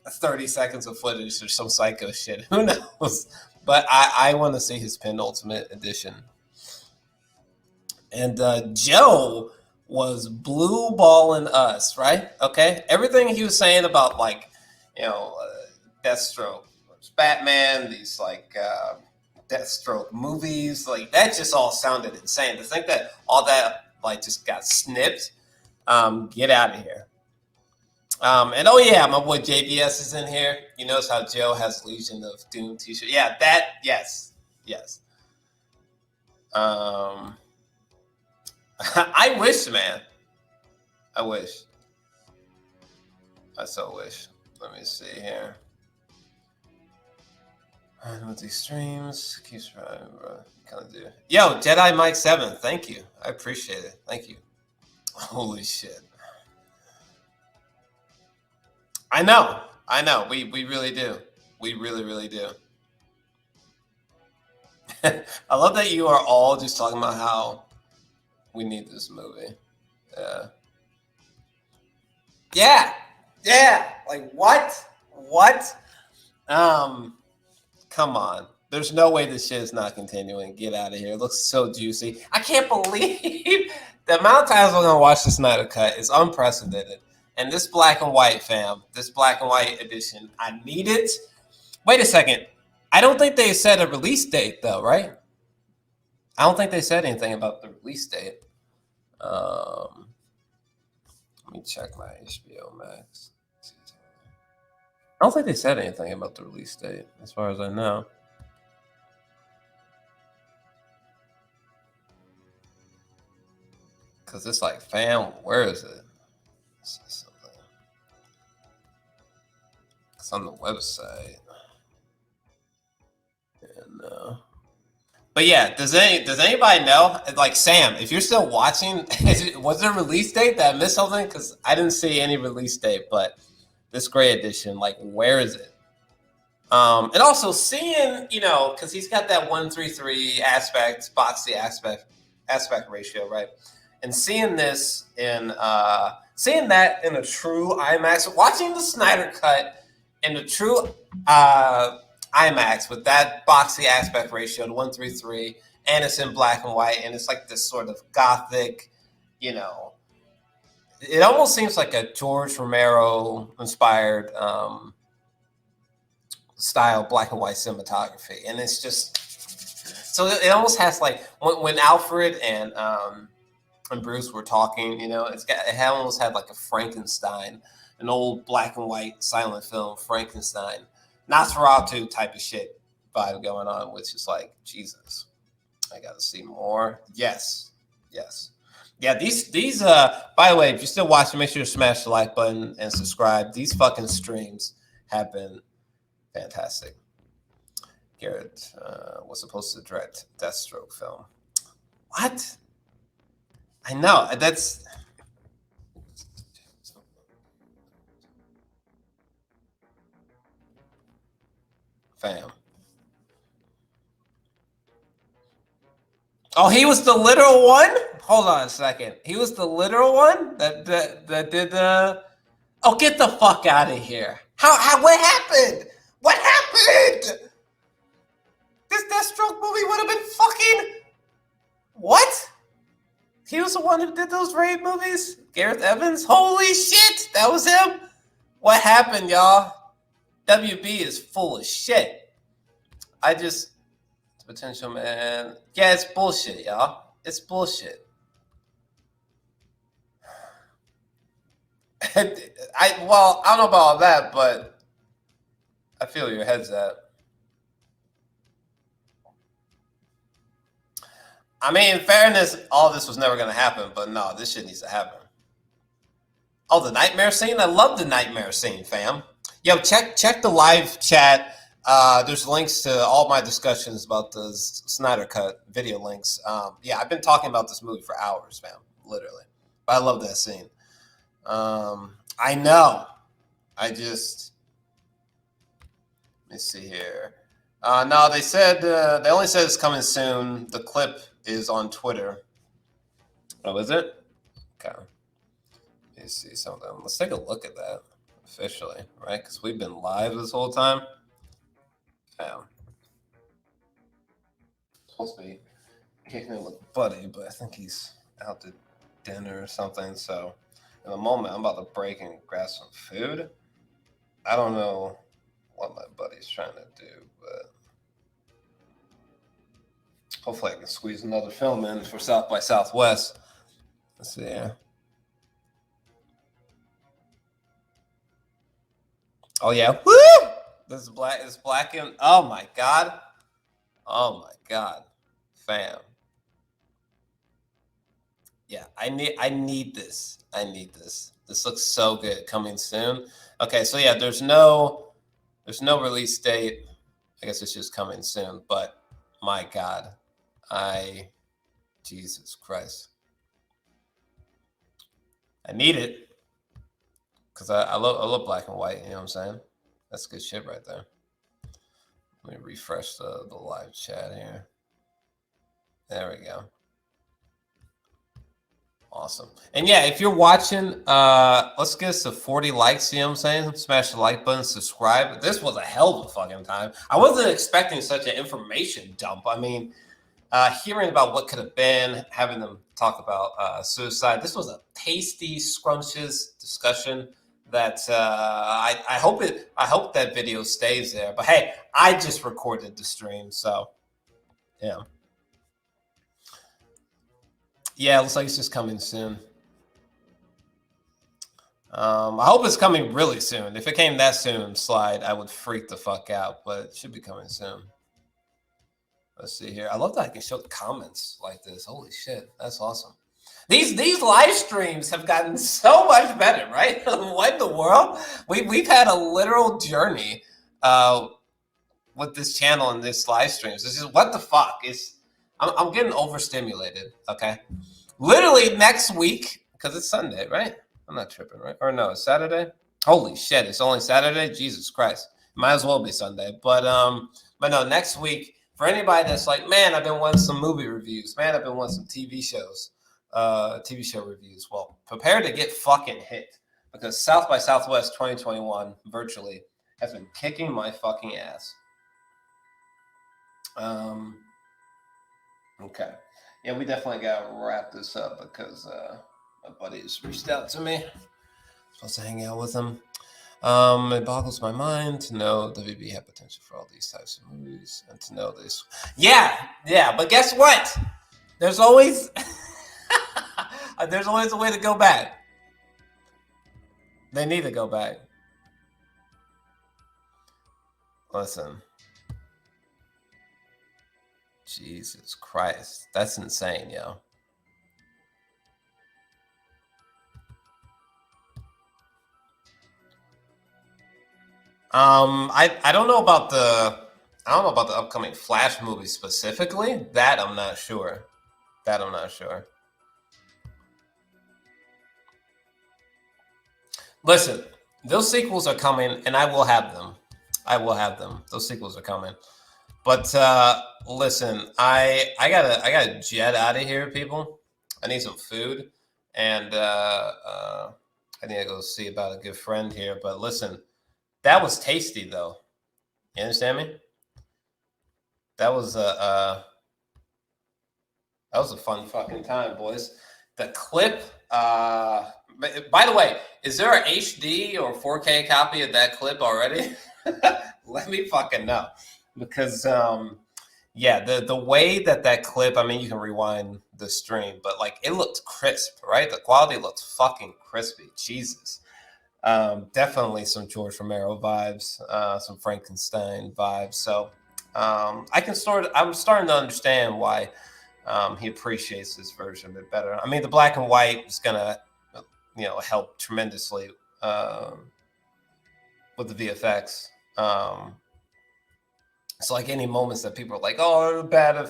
30 seconds of footage or some psycho shit. Who knows? But I want to see his penultimate edition. And Joe was blue balling us, right? Okay, everything he was saying about Deathstroke, Batman, these Deathstroke movies, that just all sounded insane. To think that all that just got snipped, get out of here. And oh yeah, my boy JBS is in here. You notice how Joe has Legion of Doom t-shirt. Yeah, yes. I wish, man. I wish. I so wish. Let me see here. With these streams, keeps kind of do. Yo, Jedi Mike 7, thank you. I appreciate it. Thank you. Holy shit. I know. We really do. We really do. I love that you are all just talking about how we need this movie. Yeah. What? Come on. There's no way this shit is not continuing. Get out of here. It looks so juicy. I can't believe the amount of times we're going to watch the Snyder Cut is unprecedented. And this black and white, fam, this black and white edition, I need it. Wait a second. I don't think they said a release date, though, right? I don't think they said anything about the release date. Let me check my HBO Max. I don't think they said anything about the release date, as far as I know. Because it's like, fam, where is it? It's on the website. And but yeah, does anybody know? Like Sam, if you're still watching, was there a release date that I missed something? Because I didn't see any release date, but this gray edition, where is it? And also seeing, because he's got that 1:3:3 boxy aspect ratio, right? And seeing this seeing that in a true IMAX, watching the Snyder Cut in a true IMAX with that boxy aspect ratio to 1:3:3 and it's in black and white, and it's like this sort of gothic, you know, it almost seems like a George Romero inspired style black and white cinematography. And it's just, so it almost has like when Alfred and Bruce were talking, you know, it almost had like a Frankenstein, an old black and white silent film, Frankenstein, Nosferatu type of shit vibe going on, which is like, Jesus, I got to see more. Yes. Yeah, these by the way, if you're still watching, make sure you smash the like button and subscribe. These fucking streams have been fantastic. Garrett was supposed to direct Deathstroke film. What? I know, that's... Fam. Oh, he was the literal one? Hold on a second. He was the literal one that did the... Oh, get the fuck out of here. How what happened? What happened? This Deathstroke movie would have been fucking... What? He was the one who did those raid movies? Gareth Evans? Holy shit, that was him? What happened, y'all? WB is full of shit. Potential man. Yeah, it's bullshit, y'all. It's bullshit. I don't know about all that, but I feel where your head's at. I mean, in fairness, all this was never going to happen, but no, this shit needs to happen. Oh, the nightmare scene? I love the nightmare scene, fam. Yo, check the live chat. There's links to all my discussions about the Snyder Cut video links. Yeah, I've been talking about this movie for hours, fam, literally. But I love that scene. I know. Let me see here. No, they said, they only said it's coming soon. The clip is on Twitter. Oh, is it? Okay. Let me see something. Let's take a look at that officially, right? Because we've been live this whole time. Yeah. Supposed to be kicking it with Buddy, but I think he's out to dinner or something. So in a moment, I'm about to break and grab some food. I don't know what my buddy's trying to do, but hopefully I can squeeze another film in for South by Southwest. Let's see here. Oh yeah, woo! This is black. It's black and oh my god, fam. Yeah, I need this. This looks so good. Coming soon. Okay, so yeah, there's no release date. I guess it's just coming soon. But my god, Jesus Christ, I need it. Because I love black and white, you know what I'm saying? That's good shit right there. Let me refresh the live chat here. There we go. Awesome. And yeah, if you're watching, let's get us to 40 likes, you know what I'm saying? Smash the like button, subscribe. This was a hell of a fucking time. I wasn't expecting such an information dump. I mean, hearing about what could have been, having them talk about suicide. This was a tasty, scrumptious discussion that I hope that video stays there. But hey, I just recorded the stream, so yeah. Yeah, it looks like it's just coming soon. I hope it's coming really soon. If it came that soon, Slide, I would freak the fuck out, but it should be coming soon. Let's see here. I love that I can show the comments like this. Holy shit, that's awesome. These live streams have gotten so much better, right? What in the world? We've had a literal journey with this channel and this live streams. It's just what the fuck is. I'm getting overstimulated. Okay, literally next week because it's Sunday, right? I'm not tripping, right? Or no, it's Saturday. Holy shit, it's only Saturday. Jesus Christ, might as well be Sunday. But no, next week for anybody that's like, man, I've been wanting some movie reviews. Man, I've been wanting some TV shows. TV show reviews. Well, prepare to get fucking hit because South by Southwest 2021 virtually has been kicking my fucking ass. Okay. Yeah, we definitely got to wrap this up because my buddy's reached out to me. Supposed to hang out with him. It boggles my mind to know WB had potential for all these types of movies and to know this. Yeah, but guess what? There's always there's always a way to go back. They need to go back. Listen. Jesus Christ. That's insane, yo. I don't know about the upcoming Flash movie specifically. That I'm not sure. Listen, those sequels are coming, and I will have them. Those sequels are coming. But listen, I gotta jet out of here, people. I need some food, and I need to go see about a good friend here. But listen, that was tasty, though. You understand me? That was a fun fucking time, boys. The clip. By the way, is there an HD or 4K copy of that clip already? Let me fucking know, because yeah, the way that clip. I mean, you can rewind the stream, but like it looked crisp, right? The quality looked fucking crispy. Jesus. Definitely some George Romero vibes, some Frankenstein vibes. So I'm starting to understand why he appreciates this version a bit better. I mean, the black and white is gonna, help tremendously with the VFX. It's like any moments that people are like, "Oh, they're bad at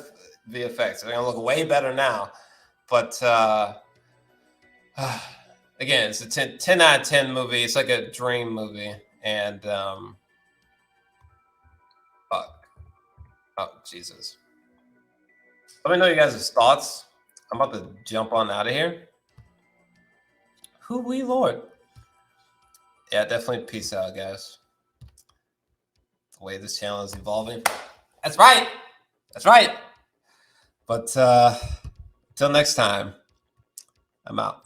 VFX. They're gonna look way better now," but. Again, it's a 10 out of 10 movie. It's like a dream movie. And, fuck. Oh, Jesus. Let me know you guys' thoughts. I'm about to jump on out of here. Who we, Lord? Yeah, definitely peace out, guys. The way this channel is evolving. That's right. But, till next time, I'm out.